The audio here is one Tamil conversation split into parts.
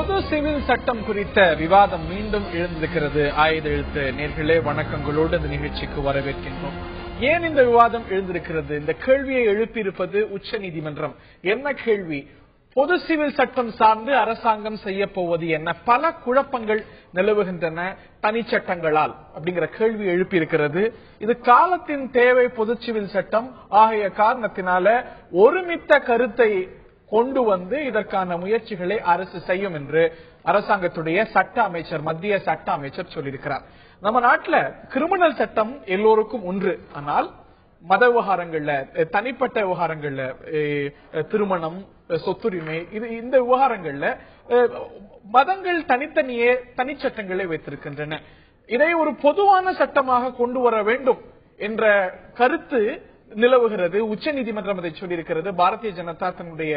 பொது சிவில் சட்டம் குறித்த விவாதம் மீண்டும் எழுந்திருக்கிறது. ஆயுத எழுத்து நேர்களே, வணக்கங்களோடு இந்த நிகழ்ச்சிக்கு வரவேற்கின்றோம். ஏன் இந்த விவாதம் எழுந்திருக்கிறது? இந்த கேள்வியை எழுப்பியிருப்பது உச்ச நீதிமன்றம். என்ன கேள்வி? பொது சிவில் சட்டம் சார்ந்து அரசாங்கம் செய்ய போவது என்ன? பல குழப்பங்கள் நிலவுகின்றன தனிச்சட்டங்களால் அப்படிங்கிற கேள்வி எழுப்பியிருக்கிறது. இது காலத்தின் தேவை. பொது சிவில் சட்டம் ஆகிய காரணத்தினால ஒருமித்த கருத்தை கொண்டு வந்து இதற்கான முயற்சிகளை அரசு செய்யும் என்று அரசாங்கத்துடைய சட்ட அமைச்சர், மத்திய சட்ட அமைச்சர் சொல்லியிருக்கிறார். நம்ம நாட்டில் கிரிமினல் சட்டம் எல்லோருக்கும் ஒன்று. ஆனால் மத விவகாரங்கள்ல, தனிப்பட்ட விவகாரங்கள்ல, திருமணம், சொத்துரிமை, இந்த விவகாரங்கள்ல மதங்கள் தனித்தனியே தனிச்சட்டங்களை வைத்திருக்கின்றன. இதை ஒரு பொதுவான சட்டமாக கொண்டு வர வேண்டும் என்ற கருத்து நிலவுகிறது. உச்ச நீதிமன்றம் அதை சொல்லியிருக்கிறது. பாரதிய ஜனதா தன்னுடைய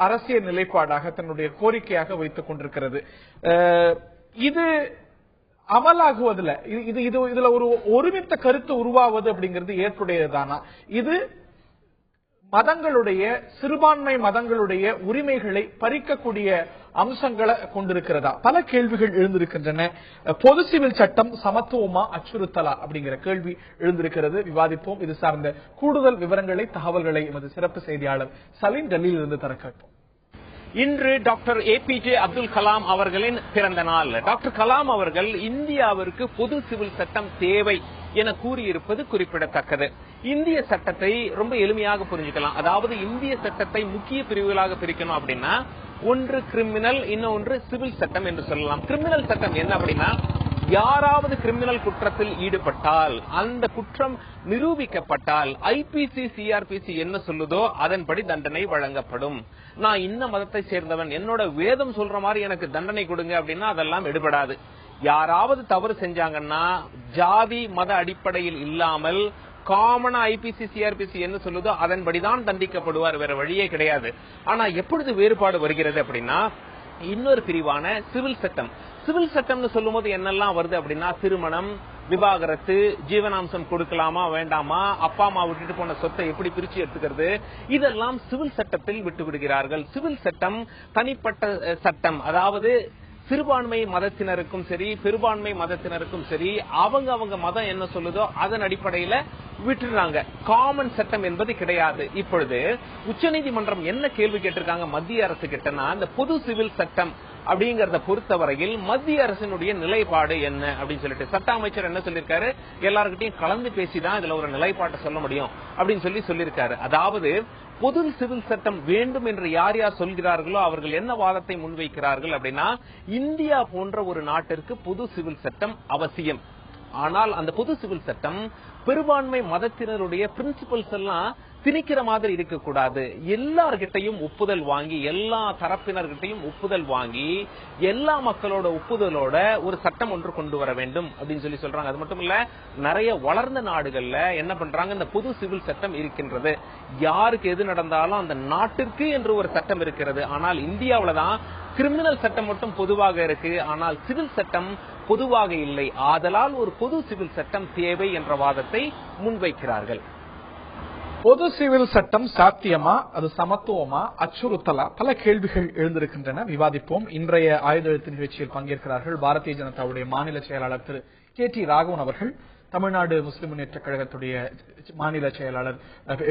அரசியல் நிலைப்பாடாக, தன்னுடைய கோரிக்கையாக வைத்துக் கொண்டிருக்கிறது. இது அமலாகுவதில் இதுல ஒரு ஒருமித்த கருத்து உருவாவது அப்படிங்கிறது ஏற்புடையதானா? இது மதங்களுடைய, சிறுபான்மை மதங்களுடைய உரிமைகளை பறிக்கக்கூடிய அம்சங்களை கொண்டிருக்கிறதா? பல கேள்விகள் எழுந்திருக்கின்றன. பொது சிவில் சட்டம் சமத்துவமா, அச்சுறுத்தலா அப்படிங்கிற கேள்வி எழுந்திருக்கிறது. விவாதிப்போம். இது சார்ந்த கூடுதல் விவரங்களை, தகவல்களை எமது சிறப்பு செய்தியாளர் சலீம் டெல்லியில் இருந்து தர கேட்போம். இன்று டாக்டர் APJ அப்துல் கலாம் அவர்களின் பிறந்த நாள். டாக்டர் கலாம் அவர்கள் இந்தியாவிற்கு பொது சிவில் சட்டம் தேவை என கூறியிருப்பது குறிப்பிடத்தக்கது. இந்திய சட்டத்தை ரொம்ப எளிமையாக புரிஞ்சுக்கலாம். அதாவது இந்திய சட்டத்தை முக்கிய பிரிவுகளாக பிரிக்கணும் அப்படின்னா, ஒன்று கிரிமினல், இன்னொன்று சிவில் சட்டம் என்று சொல்லலாம். கிரிமினல் சட்டம் என்ன அப்படின்னா, யாராவது கிரிமினல் குற்றத்தில் ஈடுபட்டால், அந்த குற்றம் நிரூபிக்கப்பட்டால் IPC CRPC என்ன சொல்லுதோ அதன்படி தண்டனை வழங்கப்படும். நான் இந்த மதத்தை சேர்ந்தவன், என்னோட வேதம் சொல்ற மாதிரி எனக்கு தண்டனை கொடுங்க அப்படின்னா அதெல்லாம் எடுபடாது. யாராவது தவறு செஞ்சாங்கன்னா ஜாதி மத அடிப்படையில் இல்லாமல் காமனா IPC CRPC என்ன சொல்லுதோ அதன்படிதான் தண்டிக்கப்படுவார். வேற வழியே கிடையாது. ஆனா எப்பொழுது வேறுபாடு வருகிறது அப்படின்னா, இன்னொரு பிரிவான சிவில் சட்டம். சிவில் சட்டம்னு சொல்லும் போது என்னெல்லாம் வருது அப்படின்னா, திருமணம், விவாகரத்து, ஜீவனாம்சம் கொடுக்கலாமா வேண்டாமா, அப்பா அம்மா விட்டுட்டு போன சொத்தை எப்படி பிரிச்சு எடுத்துக்கிறது, இதெல்லாம் சிவில் சட்டத்தில் விட்டு விடுகிறார்கள். சிவில் சட்டம் தனிப்பட்ட சட்டம். அதாவது சிறுபான்மை மதத்தினருக்கும் சரி, பெரும்பான்மை மதத்தினருக்கும் சரி, அவங்க மதம் என்ன சொல்லுதோ அதன் அடிப்படையில விட்டுறாங்க. காமன் சட்டம் என்பது கிடையாது. இப்பொழுது உச்சநீதிமன்றம் என்ன கேள்வி கேட்டிருக்காங்க மத்திய அரசு கிட்டனா, இந்த பொது சிவில் சட்டம் அப்படிங்கறத பொறுத்தவரையில் மத்திய அரசினுடைய நிலைப்பாடு என்ன அப்படின்னு சொல்லிட்டு சட்ட அமைச்சர் என்ன சொல்லிருக்காரு, எல்லாருக்கிட்டையும் கலந்து பேசிதான் இதுல ஒரு நிலைப்பாட்டை சொல்ல முடியும் அப்படின்னு சொல்லியிருக்காரு. அதாவது பொது சிவில் சட்டம் வேண்டும் என்று யார் யார் சொல்கிறார்களோ அவர்கள் என்ன வாதத்தை முன்வைக்கிறார்கள் அப்படின்னா, இந்தியா போன்ற ஒரு நாட்டிற்கு பொது சிவில் சட்டம் அவசியம். ஆனால் அந்த பொது சிவில் சட்டம் பெரும்பான்மை மதத்தினருடைய பிரின்சிபல்ஸ் எல்லாம் திணிக்கிற மாதிரி இருக்கக்கூடாது. எல்லார்கிட்டையும் ஒப்புதல் வாங்கி, எல்லா தரப்பினர்கிட்டையும் ஒப்புதல் வாங்கி, எல்லா மக்களோட ஒப்புதலோட ஒரு சட்டம் ஒன்று கொண்டு வர வேண்டும் அப்படின்னு சொல்றாங்க. அது மட்டும் இல்ல, நிறைய வளர்ந்த நாடுகள்ல என்ன பண்றாங்க, இந்த பொது சிவில் சட்டம் இருக்கின்றது. யாருக்கு எது நடந்தாலும் அந்த நாட்டிற்கு என்று ஒரு சட்டம் இருக்கிறது. ஆனால் இந்தியாவில தான் கிரிமினல் சட்டம் மட்டும் பொதுவாக இருக்கு, ஆனால் சிவில் சட்டம் பொதுவாக இல்லை. ஆதலால் ஒரு பொது சிவில் சட்டம் தேவை என்ற வாதத்தை முன்வைக்கிறார்கள். பொது சிவில் சட்டம் சாத்தியமா, அது சமத்துவமா, அச்சுறுத்தலா? பல கேள்விகள் எழுந்திருக்கின்றன. விவாதிப்போம். இன்றைய ஆயுத எழுத்து நிகழ்ச்சியில் பங்கேற்கிறார்கள் பாரதிய ஜனதாவுடைய மாநில செயலாளர் திரு KT ராகவன் அவர்கள், தமிழ்நாடு முஸ்லிம் முன்னேற்ற கழகத்துடைய மாநில செயலாளர்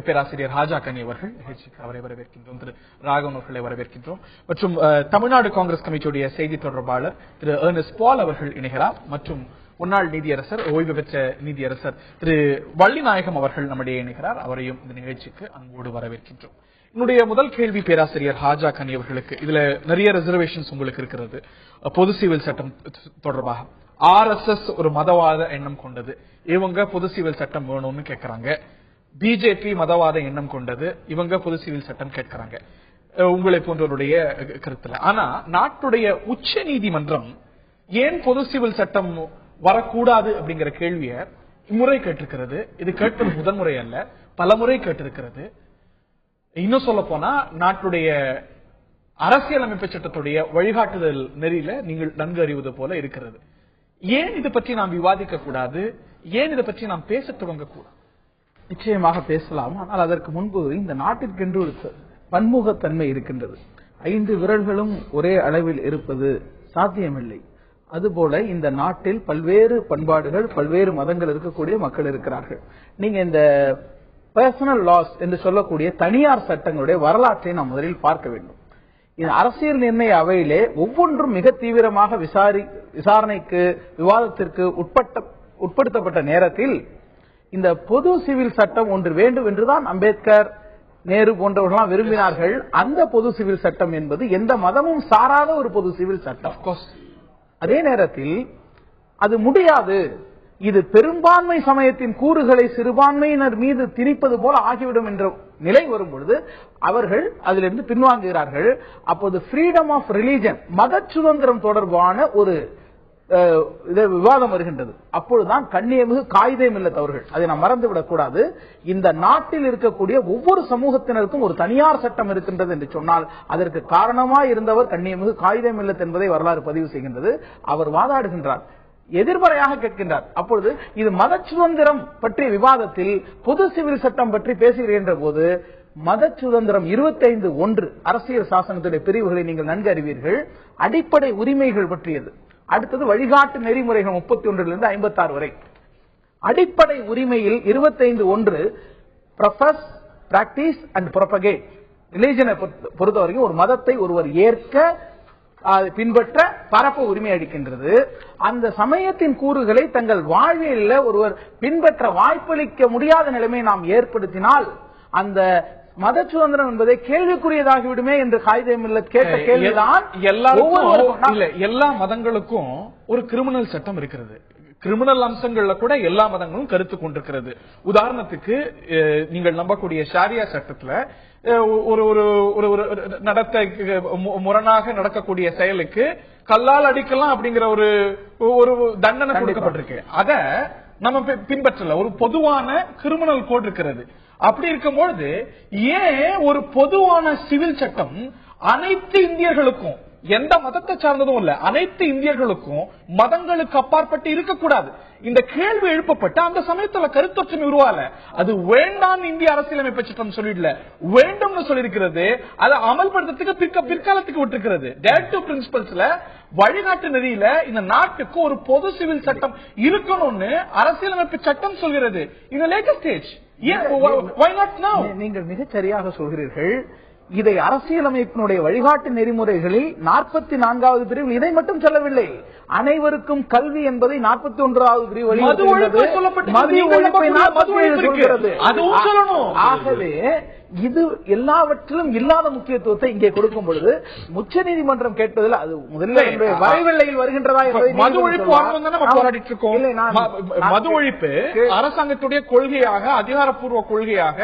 பேராசிரியர் ஹாஜா கனி அவர்கள். நிகழ்ச்சிக்கு அவரை வரவேற்கின்றோம். திரு ராகவன் அவர்களை வரவேற்கின்றோம். மற்றும் தமிழ்நாடு காங்கிரஸ் கமிட்டியுடைய செய்தி தொடர்பாளர் திரு ஏர்னஸ்ட் பால் அவர்கள் இணைகிறார். மற்றும் முன்னாள் நீதியரசர், ஓய்வு பெற்ற நீதியரசர் திரு வள்ளிநாயகம் அவர்கள் நம்முடைய இணைகிறார். அவரையும் இந்த நிகழ்ச்சிக்கு அன்போடு வரவேற்கின்றோம். என்னுடைய முதல் கேள்வி பேராசிரியர் ஹாஜா கனி அவர்களுக்கு. இதுல நிறைய ரிசர்வேஷன்ஸ் உங்களுக்கு இருக்கிறது பொது சிவில் சட்டம் தொடர்பாக. RSS ஒரு மதவாத எண்ணம் கொண்டது, இவங்க பொது சிவில் சட்டம் வேணும்னு கேட்கிறாங்க. BJP மதவாத எண்ணம் கொண்டது, இவங்க பொது சிவில் சட்டம் கேட்கிறாங்க. உங்களை போன்றவருடைய கருத்துல. ஆனா நாட்டுடைய உச்ச நீதிமன்றம் ஏன் பொது சிவில் சட்டம் வரக்கூடாது அப்படிங்கிற கேள்வியை இம்முறை கேட்டிருக்கிறது. இது கேட்பது முதன்முறை அல்ல, பல முறை கேட்டிருக்கிறது. இன்னும் சொல்ல போனா நாட்டுடைய அரசியலமைப்பு சட்டத்துடைய வழிகாட்டுதல் நெறியில நீங்கள் நன்கு அறிவது போல இருக்கிறது. ஏன் இது பற்றி நாம் விவாதிக்க கூடாது? ஏன் இதை பற்றி நாம் பேச தொடங்க கூடாது? நிச்சயமாக பேசலாம். ஆனால் அதற்கு முன்பு இந்த நாட்டிற்கென்று ஒரு பன்முகத்தன்மை இருக்கின்றது. 5 விரல்களும் ஒரே அளவில் இருப்பது சாத்தியமில்லை. அதுபோல இந்த நாட்டில் பல்வேறு பண்பாடுகள், பல்வேறு மதங்கள் இருக்கக்கூடிய மக்கள் இருக்கிறார்கள். நீங்க இந்த பர்சனல் லாஸ் என்று சொல்லக்கூடிய தனியார் சட்டங்களுடைய வரலாற்றை நாம் முதலில் பார்க்க வேண்டும். இந்த அரசியல் நிர்ணய அவையிலே ஒவ்வொன்றும் மிக தீவிரமாக விசாரணைக்கு, விவாதத்திற்கு உட்படுத்தப்பட்ட நேரத்தில் இந்த பொது சிவில் சட்டம் ஒன்று வேண்டும் என்றுதான் அம்பேத்கர், நேரு போன்றவர்களாம் விரும்பினார்கள். அந்த பொது சிவில் சட்டம் என்பது எந்த மதமும் சாராத ஒரு பொது சிவில் சட்டம். அதே நேரத்தில் அது முடியாது, இது பெரும்பான்மை சமயத்தின் கூறுகளை சிறுபான்மையினர் மீது திணிப்பது போல ஆகிவிடும் என்ற நிலை வரும்பொழுது அவர்கள் அதிலிருந்து பின்வாங்குகிறார்கள். அப்போது ஃப்ரீடம் ஆஃப் ரிலிஜன், மத சுதந்திரம் தொடர்பான ஒரு விவாதம் வருகின்றது. அப்பொழுதுதான் கண்ணியமிகு காயிதே மில்லத் அவர்கள், அதை நாம் மறந்துவிடக் கூடாது, இந்த நாட்டில் இருக்கக்கூடிய ஒவ்வொரு சமூகத்தினருக்கும் ஒரு தனியார் சட்டம் இருக்கின்றது என்று சொன்னால் அதற்கு காரணமாய் இருந்தவர் கண்ணியமிகு காயிதே மில்லத் என்பதை வரலாறு பதிவு செய்கின்றது. அவர் வாதாடுகின்றார், எதிர்மறையாக கேட்கின்றார். அப்பொழுது இது மத சுதந்திரம் பற்றிய விவாதத்தில் பொது சிவில் சட்டம் பற்றி பேசுகின்ற போது மத சுதந்திரம் 25(1) அரசியல் சாசனத்துடைய பிரிவுகளை நீங்கள் நன்கு அறிவீர்கள். அடிப்படை உரிமைகள் பற்றியது. அடுத்தது வழிகாட்டு நெறிமுறைகள் 31 56 வரை. அடிப்படை உரிமையில் 25(1) ப்ரொஃபஸ், பிராக்டிஸ் அண்ட் ப்ரொபகேட். ரிலிஜனை பொறுத்தவரைக்கும் ஒரு மதத்தை ஒருவர் ஏற்க, பின்பற்ற, பரப்ப உரிமை அளிக்கின்றது. அந்த சமயத்தின் கூறுகளை தங்கள் வாழ்வியலில் ஒருவர் பின்பற்ற வாய்ப்பளிக்க முடியாத நிலைமை நாம் ஏற்படுத்தினால் அந்த மத சுதந்திரம் என்பதை கேள்விக்குரியதாகிவிடுமே என்று காயிதே மில்லத் கேட்ட கேள்விதான். எல்லா மதங்களுக்கும் ஒரு கிரிமினல் சட்டம் இருக்கிறது. கிரிமினல் அம்சங்கள்ல கூட எல்லா மதங்களும் கருத்து கொண்டிருக்கிறது. உதாரணத்துக்கு நீங்கள் நம்பக்கூடிய ஷாரியா சட்டத்துல ஒரு ஒரு நடத்த முரணாக நடக்கக்கூடிய செயலுக்கு கல்லால் அடிக்கலாம் அப்படிங்கிற ஒரு தண்டனை கொடுக்கப்பட்டிருக்கு. அத நம்ம பின்பற்றல. ஒரு பொதுவான கிரிமினல் கோட் இருக்கிறது. அப்படி இருக்கும்பொழுது ஏன் ஒரு பொதுவான சிவில் சட்டம் அனைத்து இந்தியர்களுக்கும், எந்த மதத்தை சார்ந்ததும் இல்ல, அனைத்து இந்தியர்களுக்கும் மதங்களுக்கு அப்பாற்பட்டு இருக்கக்கூடாது? இந்த கேள்வி எழுப்பப்பட்ட அந்த சமயத்துல கருத்தொற்றுமை உருவால. அது வேண்டாம் இந்திய அரசியலமைப்பு சட்டம் சொல்லிடல, வேண்டும்னு சொல்லிருக்கிறது. அதை அமல்படுத்துறதுக்கு பிற்காலத்துக்கு விட்டுருக்கிறது. டைரக்டிவ் பிரின்சிபல்ஸ்ல, வழிகாட்டு நெறியில இந்த நாட்டுக்கு ஒரு பொது சிவில் சட்டம் இருக்கணும்னு அரசியலமைப்பு சட்டம் சொல்கிறது. இந்த லேட்டஸ்ட் ஸ்டேஜ் நீங்கள் மிகச் சரியாக சொல்கிறீர்கள். இதை அரசியலமைப்பினுடைய வழிகாட்டு நெறிமுறைகளில் 44வது பிரிவில் இதை மட்டும் சொல்லவில்லை. அனைவருக்கும் கல்வி என்பதை 41வது பிரிவு ஆகவே இது எல்லாவற்றிலும் இல்லாத முக்கியத்துவத்தை இங்கே கொடுக்கும் பொழுது உச்ச நீதிமன்றம் கேட்பதில் அது முதலில் வரைவெள்ளையில் வருகின்றதா என்பதை மது ஒழிப்பு போராடிட்டு இருக்கோம். மது ஒழிப்பு அரசாங்கத்துடைய கொள்கையாக, அதிகாரப்பூர்வ கொள்கையாக,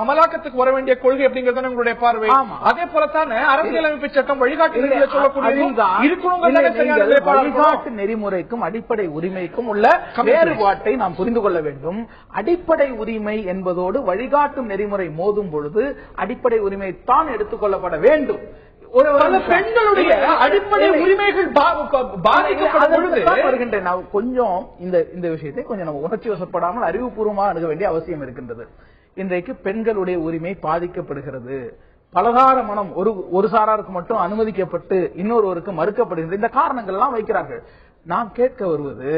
அமலாக்கத்துக்கு வர வேண்டிய கொள்கை அப்படிங்கறது உங்களுடைய பார்வை. அதே போலத்தானே அரசியலமைப்பு சட்டம் வழிகாட்டு வழிகாட்டு நெறிமுறைக்கும் அடிப்படை உரிமைக்கும் உள்ள வேறுபாட்டை நாம் புரிந்து கொள்ள வேண்டும். அடிப்படை உரிமை என்பதோடு வழிகாட்டும் நெறிமுறை மோதும் பொழுது அடிப்படை உரிமை தான் எடுத்துக் கொள்ளப்பட வேண்டும். பெண்களுடைய அடிப்படை உரிமைகள் வருகின்றன. கொஞ்சம் இந்த விஷயத்தை கொஞ்சம் நம்ம உணர்ச்சி வசப்படாமல் அறிவுபூர்வமாக அணுக வேண்டிய அவசியம் இருக்கின்றது. இன்றைக்கு பெண்களுடைய உரிமை பாதிக்கப்படுகிறது. பலதார மனம் ஒரு சாராருக்கு மட்டும் அனுமதிக்கப்பட்டு இன்னொருவருக்கு மறுக்கப்படுகிறது. இந்த காரணங்கள் எல்லாம் வைக்கிறார்கள். நாம் கேட்க வருவது,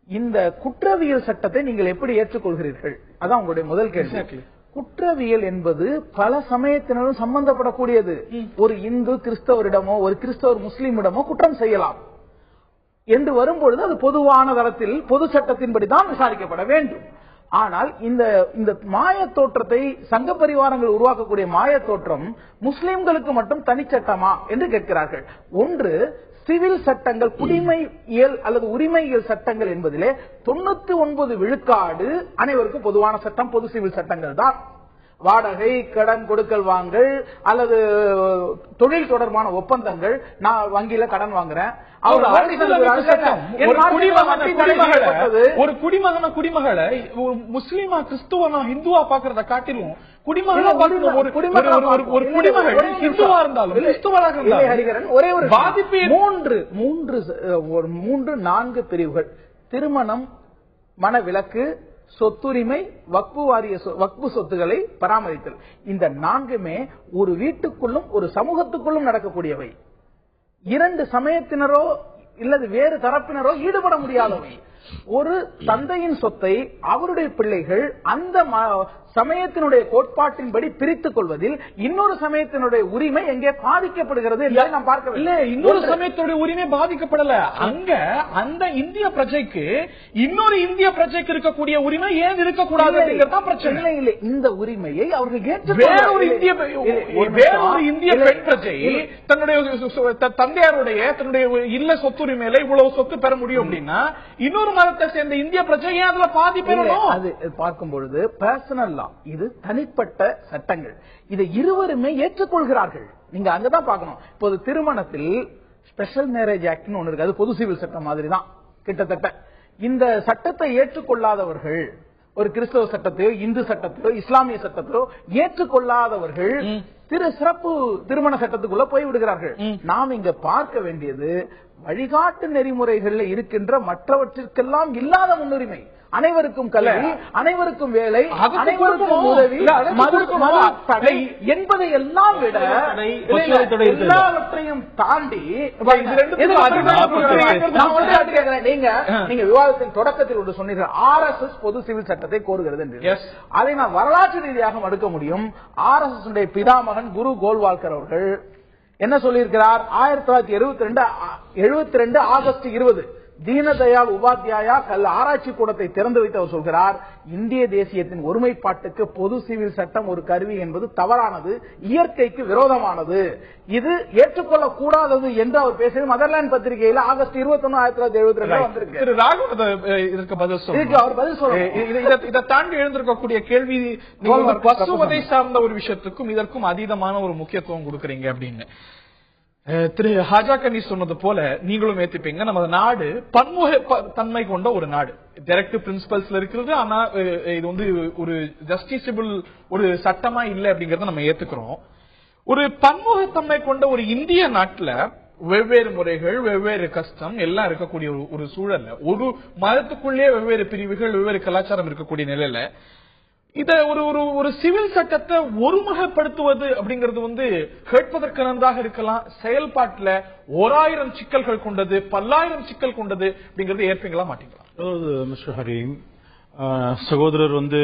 இந்த குற்றவியல் சட்டத்தை நீங்கள் எப்படி ஏற்றுக்கொள்கிறீர்கள்? அதான் உங்களுடைய முதல் கேள்வி. குற்றவியல் என்பது பல சமயத்தினரும் சம்பந்தப்படக்கூடியது. ஒரு இந்து கிறிஸ்தவரிடமோ ஒரு கிறிஸ்தவர் முஸ்லீமிடமோ குற்றம் செய்யலாம் என்று வரும்பொழுது அது பொதுவான தளத்தில் பொது சட்டத்தின்படிதான் விசாரிக்கப்பட வேண்டும். ஆனால் இந்த மாய தோற்றத்தை சங்க பரிவாரங்கள் உருவாக்கக்கூடிய மாய தோற்றம் முஸ்லிம்களுக்கு மட்டும் தனிச்சட்டமா என்று கேட்கிறார்கள். ஒன்று, சிவில் சட்டங்கள், குடிமையியல் அல்லது உரிமையியல் சட்டங்கள் என்பதிலே 99 விழுக்காடு அனைவருக்கும் பொதுவான சட்டம், பொது சிவில் சட்டங்கள் தான். வாடகை, கடன் கொடுக்கல் வாங்கல் அல்லது தொழில் தொடர்பான ஒப்பந்தங்கள், நான் வங்கியில கடன் வாங்குறேன், ஒரு குடிமகளை முஸ்லீமா கிறிஸ்துவனா இந்துவா பாக்குறத காட்டிலும் குடிமகனா ஒரு குடிமகள் இந்துவா இருந்தாலும் கிறிஸ்துவனாக இருந்தாலும் ஒரே ஒரு பாதிப்பு. 3-4 பிரிவுகள்: திருமணம், மனவிலக்கு, சொத்துரிமை, வக்பு சொத்துக்களை பராமரித்தல். இந்த 4மே ஒரு வீட்டுக்குள்ளும் ஒரு சமூகத்துக்குள்ளும் நடக்கக்கூடியவை. 2 சமயத்தினரோ இல்லது வேறு தரப்பினரோ ஈடுபட முடியாதவை. ஒரு தந்தையின் சொத்தை அவருடைய பிள்ளைகள் அந்த சமயத்தினுடைய கோட்பாட்டின்படி பிரித்துக் கொள்வதில் இன்னொரு சமயத்தினுடைய உரிமை எங்கே பாதிக்கப்படுகிறது என்பதை நாம் பார்க்கவில்லை. இன்னொரு சமயத்தினுடைய உரிமை பாதிக்கப்படல. அங்க அந்த இந்திய பிரஜைக்கு இன்னொரு இந்திய பிரஜைக்கு இருக்கக்கூடிய உரிமை ஏன் இருக்கக்கூடாது அப்படிங்கறத பிரச்சனை. இல்லை, இந்த உரிமையை அவர்கள் வேறொரு இந்திய பெண் பிரஜை தன்னுடைய தந்தையாருடைய தன்னுடைய இல்ல சொத்துரிமையில இவ்வளவு சொத்து பெற முடியும் அப்படின்னா இன்னொரு மதத்தை சேர்ந்த இந்திய பிரஜை ஏன் அதுல பாதி பெறணும்? அது பார்க்கும் பொழுது பர்சனல் லா, இது தனிப்பட்ட சட்டங்கள். இதை இருவருமே ஏற்றுக்கொள்கிறார்கள். நீங்க அங்கதான் பார்க்கணும். இப்போது திருமணத்தில் ஸ்பெஷல் மேரேஜ் ஆக்ட் ஒன்னு இருக்கு. அது பொது சிவில் சட்டம் மாதிரி தான் கிட்டத்தட்ட. இந்த சட்டத்தை ஏற்றுக்கொள்ளாதவர்கள், ஒரு கிறிஸ்தவ சட்டத்தையோ இந்து சட்டத்தையோ இஸ்லாமிய சட்டத்தையோ ஏற்றுக்கொள்ளாதவர்கள் சிறப்பு திருமண சட்டத்துக்குள்ள போய் விடுகிறார்கள். நாம் இங்க பார்க்க வேண்டியது வழிகாட்டு நெறிமுறைகள்ல இருக்கின்ற மற்றவற்றிற்கெல்லாம் இல்லாத முன்னுரிமை. அனைவருக்கும் கல்வி, அனைவருக்கும் வேலை, அனைவருக்கும் உதவி, தடை என்பதை எல்லாம் விட எல்லாவற்றையும் தாண்டி நீங்க விவாதத்தின் தொடக்கத்தில் ஒன்று சொன்னீர்கள், RSS பொது சிவில் சட்டத்தை கோருகிறது என்று. அதை நான் வரலாற்று ரீதியாக மறுக்க முடியும். RSS பிதாமகன் குரு கோல்வால்கர் அவர்கள் என்ன சொல்லியிருக்கிறார்? 1972 ஆகஸ்ட் 20 தீனதயாள் உபாத்யாயா ஆராய்ச்சி கூடத்தை திறந்து வைத்து அவர் சொல்கிறார், இந்திய தேசியத்தின் ஒருமைப்பாட்டுக்கு பொது சிவில் சட்டம் ஒரு கருவி என்பது தவறானது, இயற்கைக்கு விரோதமானது, இது ஏற்றுக்கொள்ளக்கூடாதது என்று அவர் பேசியது மதர்லாந்து பத்திரிகையில் ஆகஸ்ட் 21, 1972 வந்திருக்கு. அவர் பதில் சொல்றார். இதை தாண்டி எழுந்திருக்கக்கூடிய கேள்வி, பசுவதை சார்ந்த ஒரு விஷயத்துக்கும் இதற்கும் அதீதமான ஒரு முக்கியத்துவம் கொடுக்கறீங்க அப்படின்னு திரு ஹாஜா கனி சொன்னது போல நீங்களும் ஏத்துப்பீங்க. நமது நாடு பன்முக தன்மை கொண்ட ஒரு நாடு. டைரக்டிவ் பிரின்சிபல்ஸ்ல இருக்கிறது. ஆனா இது வந்து ஒரு ஜஸ்டிசபிள் ஒரு சட்டமா இல்லை அப்படிங்கறத நம்ம ஏத்துக்கிறோம். ஒரு பன்முகத்தன்மை கொண்ட ஒரு இந்திய நாட்டுல வெவ்வேறு முறைகள், வெவ்வேறு கஷ்டம் எல்லாம் இருக்கக்கூடிய ஒரு சூழல்ல, ஒரு மதத்துக்குள்ளே வெவ்வேறு பிரிவுகள், வெவ்வேறு கலாச்சாரம் இருக்கக்கூடிய நிலையில இத ஒரு சிவில் சட்டத்தை ஒருமுகப்படுத்துவது அப்படிங்கிறது வந்து கேட்பதற்கு நன்றாக இருக்கலாம். செயல்பாட்டுல 1000 சிக்கல்கள் கொண்டது, 10,000 சிக்கல் கொண்டது அப்படிங்கறது ஏற்பீங்களா மாட்டீங்களா? மிஸ்டர் ஹரீம், சகோதரர் வந்து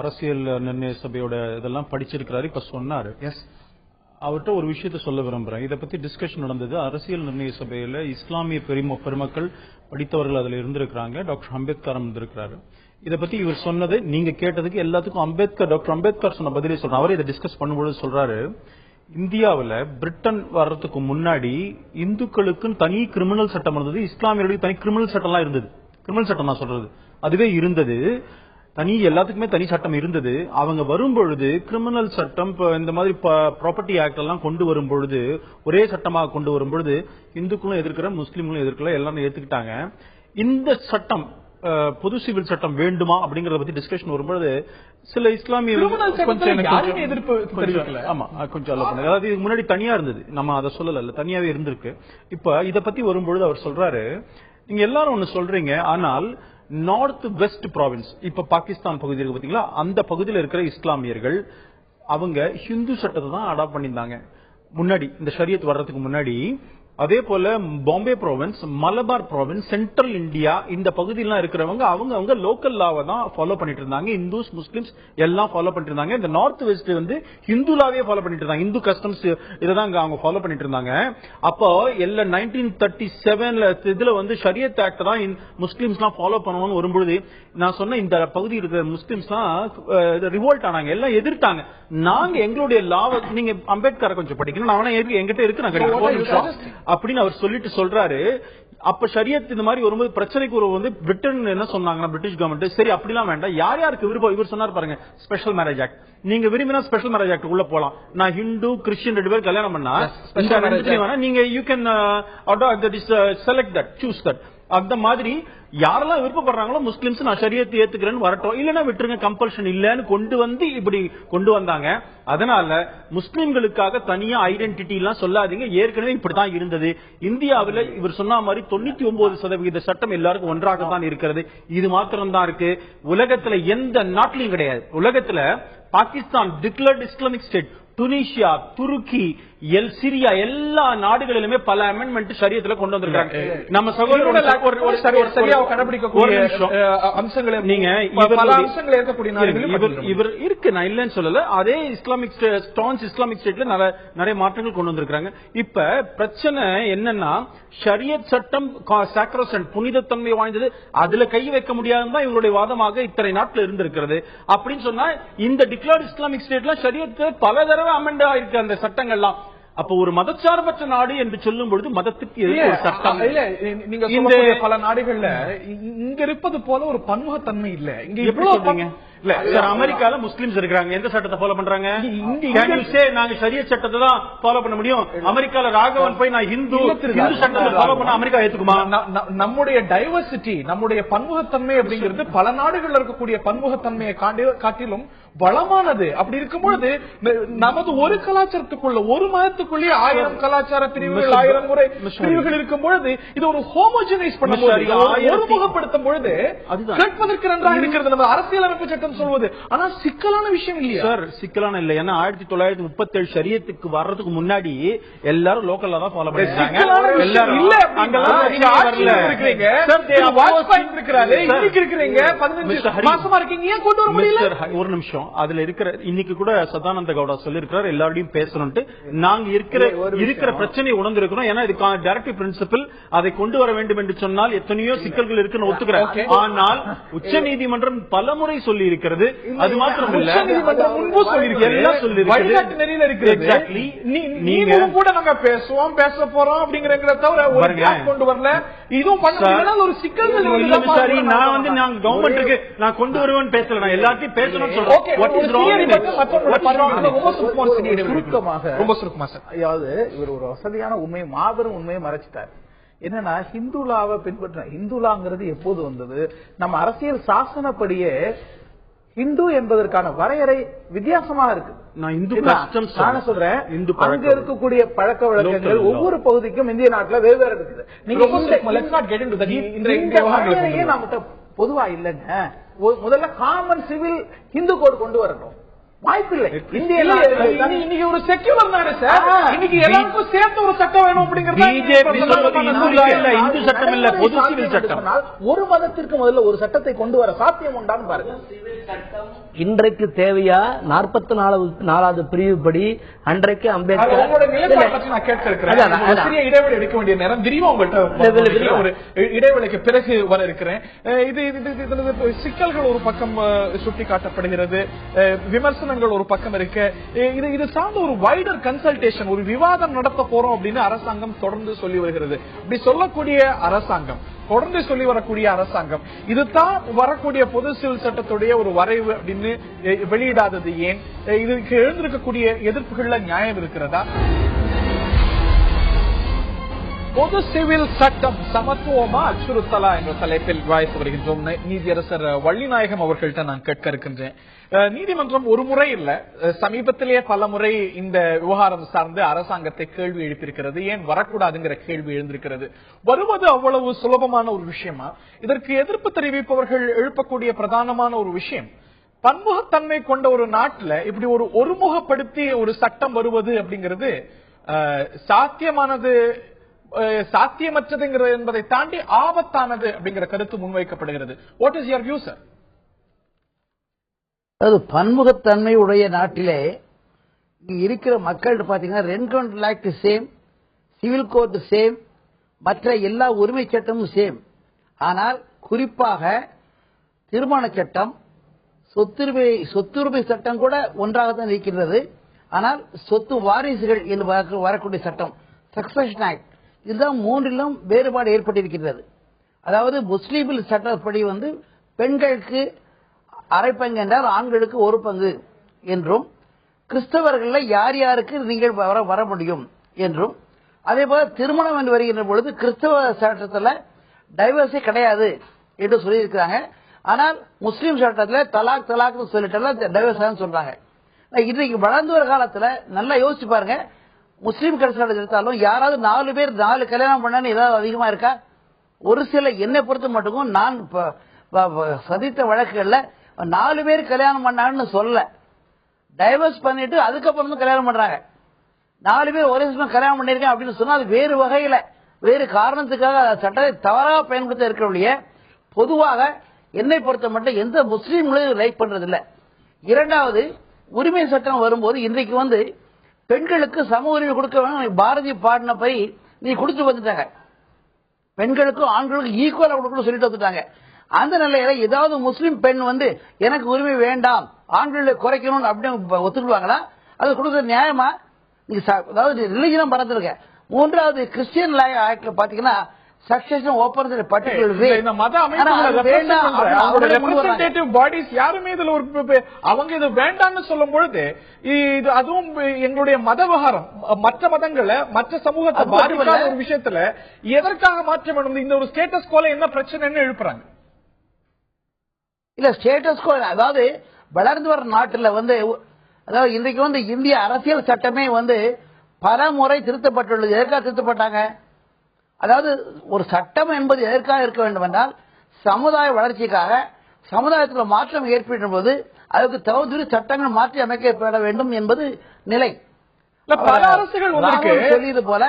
அரசியல் நிர்ணய சபையோட இதெல்லாம் படிச்சிருக்கிறாரு, இப்ப சொன்னாரு. அவர்கிட்ட ஒரு விஷயத்த சொல்ல விரும்புறேன். இதை பத்தி டிஸ்கஷன் நடந்தது அரசியல் நிர்ணய சபையில. இஸ்லாமிய பெருமக்கள் படித்தவர்கள் அதுல இருந்திருக்கிறாங்க. டாக்டர் அம்பேத்கர் இருந்திருக்கிறாரு. இதை பத்தி இவர் சொன்னது நீங்க கேட்டதுக்கு எல்லாத்துக்கும் டாக்டர் அம்பேத்கர் சொன்ன பதிலே சொல்றாரு. அவரே இதை டிஸ்கஸ் பண்ணும்போது சொல்றாரு, இந்தியாவில் பிரிட்டன் வர்றதுக்கு முன்னாடி இந்துக்களுக்கு தனி கிரிமினல் சட்டம் இருந்தது, இஸ்லாமியர்களுக்கு தனி கிரிமினல் சட்டம்லாம் இருந்தது. கிரிமினல் சட்டம் நான் சொல்றது அதுவே இருந்தது. தனி எல்லாத்துக்குமே தனி சட்டம் இருந்தது. அவங்க வரும்பொழுது கிரிமினல் சட்டம் இந்த மாதிரி ப்ராப்பர்ட்டி ஆக்ட் எல்லாம் கொண்டு வரும்பொழுது, ஒரே சட்டமாக கொண்டு வரும்பொழுது இந்துக்களும் எதிர்க்கிற, முஸ்லீம்களும் எதிர்க்கல, எல்லாரும் ஏத்துக்கிட்டாங்க. இந்த சட்டம் பொது சிவில் சட்டம் வேண்டுமா அப்படிங்கறத பத்தி டிஸ்கஷன் வரும்போது சில இஸ்லாமிய எதிர்ப்பு கொஞ்சம் அதாவது இதுக்கு முன்னாடி தனியா இருந்தது, நம்ம அதை சொல்லல, தனியாவே இருந்திருக்கு. இப்ப இத பத்தி வரும்பொழுது அவர் சொல்றாரு, நீங்க எல்லாரும் ஒண்ணு சொல்றீங்க, ஆனால் நார்த் வெஸ்ட் ப்ராவின்ஸ், இப்ப பாகிஸ்தான் பகுதி இருக்கு பாத்தீங்களா, அந்த பகுதியில் இருக்கிற இஸ்லாமியர்கள் அவங்க ஹிந்து சட்டத்தை தான் அடாப்ட் பண்ணியிருந்தாங்க முன்னாடி, இந்த ஷரியத் வர்றதுக்கு முன்னாடி. அதே போல Bombay province, Malabar province, central India இந்த பகுதியெல்லாம் இருக்கிறவங்க அவங்க லோக்கல் லாவை தான் ஃபாலோ பண்ணிட்டு இருந்தாங்க. இந்துஸ் முஸ்லிம்ஸ் எல்லாம் ஃபாலோ பண்ணிட்டு இருந்தாங்க. இந்த நார்த் வெஸ்ட் வந்து ஹிந்து லாவே ஃபாலோ பண்ணிட்டு இருந்தாங்க, இந்து கஸ்டம்ஸ் இதான் அவங்க ஃபாலோ பண்ணிட்டு இருந்தாங்க. அப்போ எல்லா 1937 இதுல வந்து ஷரியத் ஆக்ட் தான் முஸ்லிம்ஸ் எல்லாம் ஃபாலோ பண்ணணும்னு வரும்பொழுது நான் சொன்ன இந்த பகுதி இருக்கிற முஸ்லிம்ஸ் எல்லாம் ரிவோல்ட் ஆனாங்க, எல்லாம் எதிர்த்தாங்க. நாங்க எங்களுடைய லாவை, நீங்க அம்பேத்கர் கொஞ்சம் படிக்கணும், நான் எங்கிட்ட இருக்கு நான் அப்படின்னு அவர் சொல்லிட்டு சொல்றாரு. அப்ப ஷரியத் இந்த மாதிரி வரும்போது பிரச்சனைக்கு வந்து பிரிட்டன் என்ன சொன்னாங்கன்னா, பிரிட்டிஷ் கவர்மெண்ட் சரி அப்படிலாம் வேண்டாம், யார் யாருக்கு விருப்பம், இவர் சொன்னார் பாருங்க ஸ்பெஷல் மேரேஜ் ஆக்ட், நீங்க விரும்பினா ஸ்பெஷல் மேரேஜ் ஆக்ட் உள்ள போலாம். நான் ஹிந்து கிறிஸ்டியன் 2 பேர் கல்யாணம் பண்ணா நீங்க you can select that, choose that. அந்த மாதிரி யாரெல்லாம் விருப்பப்படுறாங்களோ முஸ்லிம்ஸ் நான் ஷரியத்தை ஏத்துக்கிறேன்னு வரட்டும், இல்லன்னா விட்டுருங்க, கம்பல்ஷன் இல்லன்னு கொண்டு வந்து இப்படி கொண்டு வந்தாங்க. அதனால முஸ்லிம்களுக்காக தனியா ஐடென்டிட்டி எல்லாம் சொல்லாதீங்க, ஏற்கனவே இப்படித்தான் இருந்தது. இந்தியாவில் இவர் சொன்ன மாதிரி 99% சட்டம் எல்லாருக்கும் ஒன்றாக தான் இருக்கிறது. இது மாத்திரம் தான் இருக்கு, உலகத்துல எந்த நாட்டிலும் கிடையாது. உலகத்துல Pakistan declared Islamic state, Tunisia, துருக்கி, சிரியா எல்லா நாடுகளிலுமே பல அமெண்ட்மெண்ட் ஷரியத்துல கொண்டு வந்திருக்காங்க. நம்ம சரியாக கடைபிடிக்கக்கூடிய அம்சங்களை நீங்க இவர் இருக்கு, நான் இல்லன்னு சொல்லல. அதே இஸ்லாமிக் ஸ்டேட்ல நிறைய மாற்றங்கள் கொண்டு வந்திருக்காங்க. இப்ப பிரச்சனை என்னன்னா, ஷரியத் சட்டம் சாக்ரோசன்ட் புனிதத்தன்மை வாய்ந்தது, அதுல கை வைக்க முடியாதுதான் இவருடைய வாதமாக இத்தனை நாட்டில் இருந்திருக்கிறது. அப்படின்னு சொன்னா இந்த டிக்ளேர்ட் இஸ்லாமிக் ஸ்டேட்ல ஷரியத்து பல தடவை அமெண்ட் ஆயிருக்கு அந்த சட்டங்கள்லாம். அப்ப ஒரு மதச்சார்பற்ற நாடு என்று சொல்லும் பொழுது மதத்துக்கு சட்டம் இல்ல. நீங்க இந்த பல நாடுகள்ல இங்க இருப்பது போல ஒரு பன்முகத்தன்மை இல்ல. இங்க எப்படி சொல்றீங்க? இல்ல சார், அமெரிக்கால முஸ்லிம்ஸ் இருக்காங்க, எந்த சட்டத்தை ஃபாலோ பண்றாங்க? நாங்க ஷரியத் சட்டத்தை தான் ஃபாலோ பண்ண முடியும். அமெரிக்கால ராகவன் போய் நான் ஹிந்து சட்டத்தை ஃபாலோ பண்ண அமெரிக்கா ஏத்துக்குமா? நம்முடைய டைவர்சிட்டி, நம்முடைய பன்முகத்தன்மை அப்படிங்கிறது பல நாடுகள்ல இருக்கக்கூடிய பன்முகத்தன்மையை காட்டிலும் வளமானது. அப்படி இருக்கும் பொழுது நமது ஒரு கலாச்சாரத்துக்குள்ள, ஒரு மதத்துக்குள்ளே 1000 கலாச்சார பிரிவுகள், 1000 முறை பிரிவுகள் இருக்கும் பொழுது இது ஒரு ஹோமோஜனைஸ் பண்ண ஒருமுகப்படுத்தும் பொழுது கேட்பதற்கு நன்றாக இருக்கிறது நம்ம அரசியலமைப்பு சட்டம் சொல்வது. ஆனா சிக்கலான விஷயம் இல்லையா சார்? சிக்கலான இல்ல. ஏன்னா 1937 ஷரியத்துக்கு வர்றதுக்கு முன்னாடி எல்லாரும் லோக்கல்ல தான் ஃபாலோ பண்ணிருக்காங்க. எல்லாரும் இல்ல, ஒரு நிமிஷம், அதுல இருக்கிற இன்னைக்கு கூட சதானந்த கவுடா சொல்லிருக்கிறார் எல்லாரையும் பேசணும்ட்டு. நாங்க இருக்கிற பிரச்சனையை உணர்ந்திருக்கிறோம். ஏன்னா இது டைரக்டிவ் பிரின்சிபல், அதை கொண்டு வர வேண்டும் என்று சொன்னால் எத்தனையோ சிக்கல்கள் இருக்குன்னு ஒத்துக்கிறேன். ஆனால் உச்ச நீதிமன்றம் பலமுறை சொல்லி இருக்கிறது. அது மாத்திரம் இல்ல, முன்பு சொல்லி நீங்க கூட நாங்க பேசுவோம், பேச போறோம் அப்படிங்கிற தவிர கொண்டு வரல. இதுவும் ஒரு சிக்கல்கள். நான் வந்து நாங்க கவர்மெண்ட்டுக்கு நான் கொண்டு வருவேன் பேசல, நான் எல்லாத்தையும் பேசணும்னு சொல்றேன். அதாவது இவர் ஒரு வசதியான உண்மை, மாபெரும் உண்மையை மறைச்சிட்டார். என்னன்னா, ஹிந்துலாவை பின்பற்ற, ஹிந்துலாங்கிறது எப்போது வந்தது? நம்ம அரசியல் சாசனப்படியே ஹிந்து என்பதற்கான வரையறை வித்தியாசமாக இருக்கு. நான் சொல்றேன், அங்க இருக்கக்கூடிய பழக்க வழக்கங்கள் ஒவ்வொரு பகுதிக்கும் இந்திய நாட்டுல வெவ்வேறு இருக்குது. நீங்க நம்மகிட்ட பொதுவா இல்லைங்க. முதல்ல காமன் சிவில் ஹிந்து கோட் கொண்டு வரணும். வாய்ப்பில்லை. இன்னைக்கு ஒரு செக்யூலர் நாடு சார். இன்னைக்கு எல்லாருக்கும் சேர்த்து ஒரு சட்டம் வேணும் அப்படிங்கிறது இந்து சட்டம் இல்ல, பொது சிவில் சட்டம். ஒரு மதத்திற்கு முதல்ல ஒரு சட்டத்தை கொண்டு வர சாத்தியம் உண்டான்னு பாருங்க. இன்றைக்கு தேவையா 44வது பிரிவுப்படி அன்றைக்கு அம்பேத்கர் இடைவெளி எடுக்க வேண்டிய நேரம் விரிவா உங்கள்கிட்ட ஒரு இடைவெளிக்கு பிறகு வர இருக்கிறேன். இது சிக்கல்கள் ஒரு பக்கம் சுட்டி காட்டப்படுகிறது, விமர்சனங்கள் ஒரு பக்கம் இருக்கு. இது சார்ந்த ஒரு வைடர் கன்சல்டேஷன், ஒரு விவாதம் நடத்த போறோம் அப்படின்னு அரசாங்கம் தொடர்ந்து சொல்லி வருகிறது. இப்படி சொல்லக்கூடிய அரசாங்கம், தொடர்ந்து சொல்லி வரக்கூடிய அரசாங்கம் இதுதான் வரக்கூடிய பொது சிவில் சட்டத்துடைய ஒரு வரைவு அப்படின்னு வெளியிடாதது ஏன்? இதுக்கு எழுந்திருக்கக்கூடிய எதிர்ப்புகள்ல நியாயம் இருக்கிறதா? பொது சிவில் சட்டம் சமத்துவமா அச்சுறுத்தலா என்ற தலைப்பில் விவாதித்து வருகின்றோம். நீதியரசர் வள்ளிநாயகம் அவர்கள்ட்ட நான் கேட்க இருக்கின்றேன். நீதிமன்றம் ஒரு முறை இல்ல, சமீபத்திலேயே பல முறை இந்த விவகாரம் சார்ந்து அரசாங்கத்தை கேள்வி எழுப்பியிருக்கிறது. ஏன் வரக்கூடாதுங்கிற கேள்வி எழுந்திருக்கிறது. வருவது அவ்வளவு சுலபமான ஒரு விஷயமா? இதற்கு எதிர்ப்பு தெரிவிப்பவர்கள் எழுப்பக்கூடிய பிரதானமான ஒரு விஷயம், பன்முகத்தன்மை கொண்ட ஒரு நாட்டில் இப்படி ஒரு ஒருமுகப்படுத்தி ஒரு சட்டம் வருவது அப்படிங்கிறது சாத்தியமானது, சாத்தியமற்றது என்பதை தாண்டி ஆபத்தானது அப்படிங்கிற கருத்து முன்வைக்கப்படுகிறது. What is your view sir? அதாவது பன்முகத்தன்மை உடைய நாட்டிலே இருக்கிற மக்கள் பாத்தீங்கன்னா 2 லேக் சேம், சிவில் கோட் சேம், மற்ற எல்லா உரிமை சட்டமும் சேம். ஆனால் குறிப்பாக திருமண சட்டம், சொத்துரிமை சட்டம் கூட ஒன்றாகத்தான் இருக்கின்றது. ஆனால் சொத்து வாரிசுகள் என்று வரக்கூடிய சட்டம், சக்சஷன் ஆக்ட், இதுதான் 3லும் வேறுபாடு ஏற்பட்டிருக்கிறது. அதாவது முஸ்லீம் சட்டப்படி பெண்களுக்கு அரை பங்கு என்றால் ஆண்களுக்கு 1 பங்கு என்றும், கிறிஸ்தவர்கள் யார் யாருக்கு நீங்கள் வர முடியும் என்றும், அதே போல திருமணம் என்று வருகின்ற பொழுது கிறிஸ்தவ சட்டத்தில் டைவர்ஸே கிடையாது என்று சொல்லியிருக்கிறாங்க. ஆனால் முஸ்லீம் சட்டத்துல தலாக் தலாக்னு சொல்லிட்டு டைவர்ஸ் சொல்றாங்க. இன்னைக்கு வளர்ந்து வர காலத்துல நல்லா யோசிச்சு பாருங்க, முஸ்லீம் கல்ச்சர் எடுத்தாலும் யாராவது 4 பேர் 4 கல்யாணம் பண்ணு ஏதாவது அதிகமா இருக்கா? ஒரு சில என்னை பொறுத்த மட்டும் நான் சதித்த வழக்குகள்ல 4 பேர் கல்யாணம் பண்ணான்னு சொல்ல, டைவர்ஸ் பண்ணிட்டு அதுக்கப்புறம் தான் கல்யாணம் பண்றாங்க. 4 பேர் ஒரே சமயம் கல்யாணம் பண்ணிருக்கேன் அப்படின்னு சொன்னா அது வேறு வகையில வேறு காரணத்துக்காக சட்டத்தை தவறாக பயன்படுத்த இருக்கிற பொதுவாக என்னை பொறுத்த மட்டும் எந்த முஸ்லீம்களையும் லைக் பண்றது இல்ல. இரண்டாவது, உரிமை சட்டம் வரும்போது இன்றைக்கு பெண்களுக்கு சம உரிமை கொடுக்க வேணும். பாரதி பாடின பை நீ கொடுத்து வந்துட்டாங்க, பெண்களுக்கும் ஆண்களுக்கும் ஈக்குவலா கொடுக்கணும் சொல்லிட்டு வந்துட்டாங்க. அந்த நிலையில ஏதாவது முஸ்லீம் பெண் எனக்கு உரிமை வேண்டாம், ஆண்களை குறைக்கணும் அப்படின்னு ஒத்துக்குவாங்களா? அது கொடுக்கறது நியாயமா? அதாவது ரிலிஜன் பறந்துருக்க. மூன்றாவது, கிறிஸ்டியன் லா ஆக்ட்ல பாத்தீங்கன்னா சக்சஷன் ஓபன் பர்டிகுலர் வே. இந்த மத ரெப்ரசன்டேட்டிவ் பாடிஸ் யாருமே இதுல ஒரு அவங்க இது வேண்டாம்னு சொல்லும் பொழுது இது அதுவும் எங்களுடைய மத விவகாரம் மற்ற மதங்களை மற்ற சமூகத்தை பாதிக்காத ஒரு விஷயத்துல எதற்காக மாற்ற வேண்டும்? இந்த ஒரு ஸ்டேட்டஸ் கோல என்ன பிரச்சனைன்னு எழுப்புறாங்க. இல்ல ஸ்டேட்டஸ் கோ, அதாவது வளர்ந்து வர நாட்டுல அதாவது இன்றைக்கு இந்திய அரசியல் சட்டமே பல முறை திருத்தப்பட்டுள்ளது. எதற்காக திருத்தப்பட்டாங்க? அதாவது ஒரு சட்டம் என்பது எதற்காக இருக்க வேண்டும் என்றால் சமுதாய வளர்ச்சிக்காக, சமுதாயத்தில் மாற்றம் ஏற்படும் போது அதுக்கு தகுந்த சட்டங்கள் மாற்றி அமைக்கப்பட வேண்டும் என்பது நிலை. பல அரசுகள் சொல்லியது போல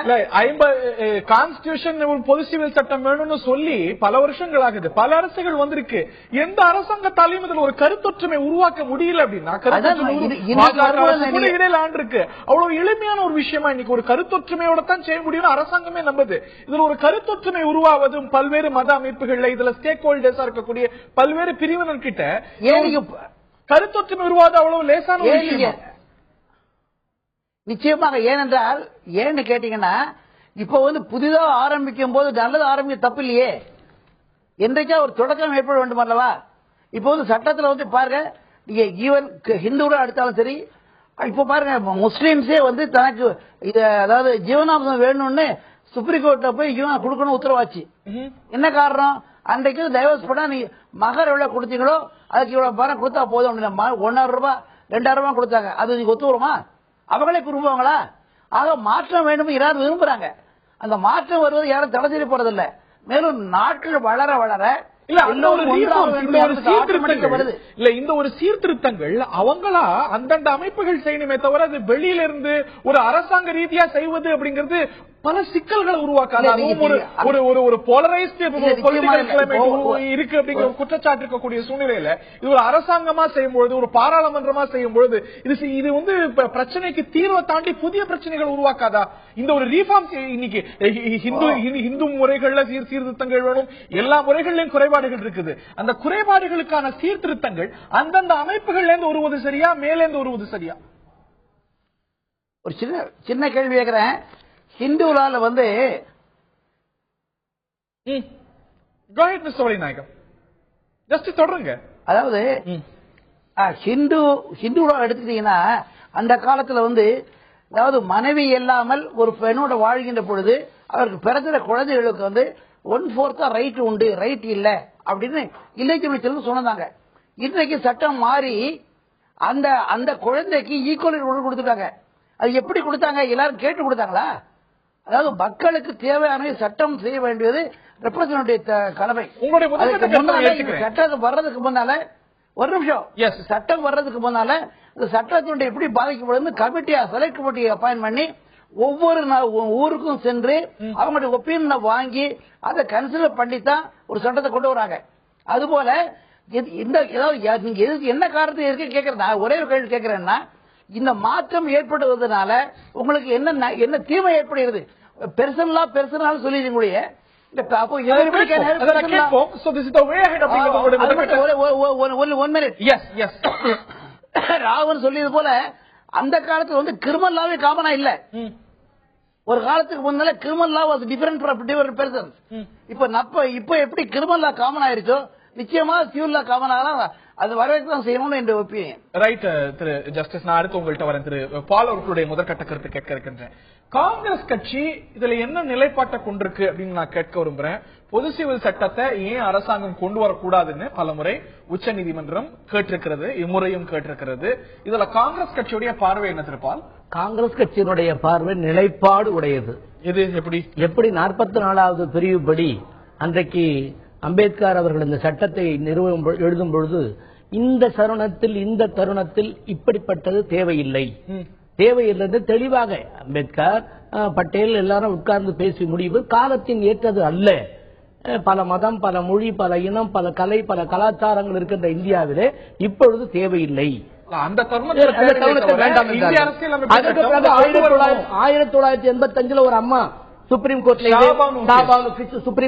கான்ஸ்டிடியூஷன் பொது சிவில் சட்டம் வேணும்னு சொல்லி பல வருஷங்கள் ஆகுது. பல அரசுகள் வந்திருக்கு. எந்த அரசாங்கத்தாலையும் இதுல ஒரு கருத்தொற்றுமை உருவாக்க முடியல அப்படின்னா இடையில இருக்கு. அவ்வளவு எளிமையான ஒரு விஷயமா இன்னைக்கு ஒரு கருத்தொற்றுமையோட தான் செய்ய முடியும்னு அரசாங்கமே நம்புது. இதுல ஒரு கருத்தொற்றுமை உருவாவதும் பல்வேறு மத அமைப்புகள்ல இதுல ஸ்டேக் ஹோல்டர்ஸா இருக்கக்கூடிய பல்வேறு பிரிவினர்கிட்ட கருத்தொற்றுமை உருவாது அவ்வளவு லேசான ஒரு விஷயம் நிச்சயமாக. ஏனென்றால் ஏன்னு கேட்டீங்கன்னா இப்ப புதிதாக ஆரம்பிக்கும் போது நல்லது ஆரம்பிக்க தப்பு இல்லையே, என்றைக்கா ஒரு தொடக்கம் ஏற்பட வேண்டும் அல்லவா? இப்ப சட்டத்துல பாருங்க, நீங்க ஈவன் ஹிந்துவோட எடுத்தாலும் சரி, இப்ப பாருங்க முஸ்லீம்ஸே தனக்கு அதாவது ஜீவனாம்சம் வேணும்னு சுப்ரீம் கோர்ட்ல போய் ஜீவனம் கொடுக்கணும் உத்தரவாச்சு. என்ன காரணம்? அன்றைக்கு டைவர்ஸ் பண்ணா நீ மகர் எவ்வளவு கொடுத்தீங்களோ அதுக்கு இவ்வளவு பணம் கொடுத்தா போதும் அப்படின்னு 1,000 ரூபாய் 2,000 ரூபாய் கொடுத்தாங்க. அது நீங்க ஒத்து வருமா? அவங்களே விரும்புவாங்களா? ஆக மாற்றம் வேண்டும் யாரும் விரும்புறாங்க. அந்த மாற்றம் வருவது யாரும் தடை செய்ய போறதில்லை. மேலும் நாட்டில் வளர வளர இந்த ஒரு சீர்திருத்தங்கள் அவங்களா அந்தந்த அமைப்புகள் செய்யணுமே தவிர அது வெளியில இருந்து ஒரு அரசாங்க ரீதியா செய்வது அப்படிங்கிறது பல சிக்கல்களை உருவாக்காது. ஒரு போலரைஸ்ட் இருக்கு அப்படிங்கிற குற்றச்சாட்டு இருக்கக்கூடிய சூழ்நிலையில இது ஒரு அரசாங்கமா செய்யும் பொழுது, ஒரு பாராளுமன்றமா செய்யும் பொழுது இது பிரச்சனைக்கு தீர்வை தாண்டி புதிய பிரச்சனைகள் உருவாக்காதா? இந்த ஒரு ரீஃபார்ம் இன்னைக்கு இந்து முறைகள்ல சீர்திருத்தங்கள் வேணும், எல்லா முறைகளிலும் குறைபாடுகள் இருக்குது. அந்த குறைபாடுகளுக்கான சீர்திருத்தங்கள் அந்தந்த அமைப்புகள்ல இருந்து வருவது சரியா, மேல இருந்து வருவது சரியா? ஒரு சின்ன கேள்வி கேட்கிறேன். ஹிந்துலால தொடருங்க. அதாவது ஹிந்துலா எடுத்துட்டீங்கன்னா அந்த காலத்துல அதாவது மனைவி இல்லாமல் ஒரு பெண்ணோட வாழ்கின்ற பொழுது அவருக்கு பிறந்த குழந்தைகளுக்கு 1/4 ரைட் உண்டு, ரைட் இல்ல அப்படின்னு இல்லைக்கு சொன்னாங்க. இன்றைக்கு சட்டம் மாறி அந்த குழந்தைக்கு ஈக்குவல் கொடுத்துட்டாங்க. அது எப்படி கொடுத்தாங்க? எல்லாரும் கேட்டு கொடுத்தாங்களா? அதாவது மக்களுக்கு தேவையான சட்டம் செய்ய வேண்டியது ரெப்ரசன்டேட்டிவ் கடமை. சட்டம் வர்றதுக்கு முன்னால ஒரு நிமிஷம், சட்டம் வர்றதுக்கு முன்னால இந்த சட்டத்தினுடைய எப்படி பாதிக்கப்படுது கமிட்டியா செலக்ட் கமிட்டி அப்பாயின்ட் பண்ணி ஒவ்வொரு ஊருக்கும் சென்று அவங்களுடைய ஒப்பீனியனை வாங்கி அதை கன்சிடர் பண்ணித்தான் ஒரு சட்டத்தை கொண்டு வராங்க. அதுபோல நீங்க என்ன காரணத்தை இருக்கு கேட்கறேன். ஒரே ஒரு கேள்வி கேட்கிறேன்னா, இந்த மாற்றம் ஏற்படுவதனால உங்களுக்கு என்ன தீமை ஏற்படுகிறது? பெர்சனல் சொல்லிடுங்க. ராவன் சொல்லியது போல அந்த காலத்துல கிரிமினல் லாவே காமனா இல்ல. ஒரு காலத்துக்கு முன்னால criminal law was different from different persons. இப்ப எப்படி கிரிமினல் லா காமன் ஆயிருச்சோ நிச்சயமா சிவில் லா காமன் ஆகலாம். அது வரவேற்கலாம் செய்யணும்னு என்ற ஒப்பீனியன். ரைட் திரு ஜஸ்டிஸ், நான் அடுத்து உங்கள்கிட்ட வரேன். திரு பால் அவர்களுடைய முதற்கட்ட கருத்து கேட்க இருக்கின்றேன். காங்கிரஸ் கட்சி இதுல என்ன நிலைப்பாட்டை கொண்டிருக்கு அப்படின்னு நான் கேட்க விரும்புறேன். பொது சிவில் சட்டத்தை ஏன் அரசாங்கம் கொண்டு வரக்கூடாதுன்னு பலமுறை உச்ச நீதிமன்றம் கேட்டிருக்கிறது, இம்முறையும் கேட்டிருக்கிறது. இதுல காங்கிரஸ் கட்சியுடைய பார்வை என்ன திருப்பால்? காங்கிரஸ் கட்சியினுடைய பார்வை நிலைப்பாடு உடையது. இது எப்படி 44வது பிரிவுப்படி அன்றைக்கு அம்பேத்கர் அவர்கள் இந்த சட்டத்தை எழுதும் பொழுது இந்த தருணத்தில் இப்படிப்பட்டது தேவையில்லை தெளிவாக அம்பேத்கர், பட்டேல் எல்லாரும் உட்கார்ந்து பேசி முடிவு காலத்தின் ஏற்றது அல்ல. பல மதம், பல மொழி, பல இனம், பல கலை, பல கலாச்சாரங்கள் இருக்கின்ற இந்தியாவிலே இப்பொழுது தேவையில்லை. அந்த 1985 ஒரு அம்மா சுப்ரீம்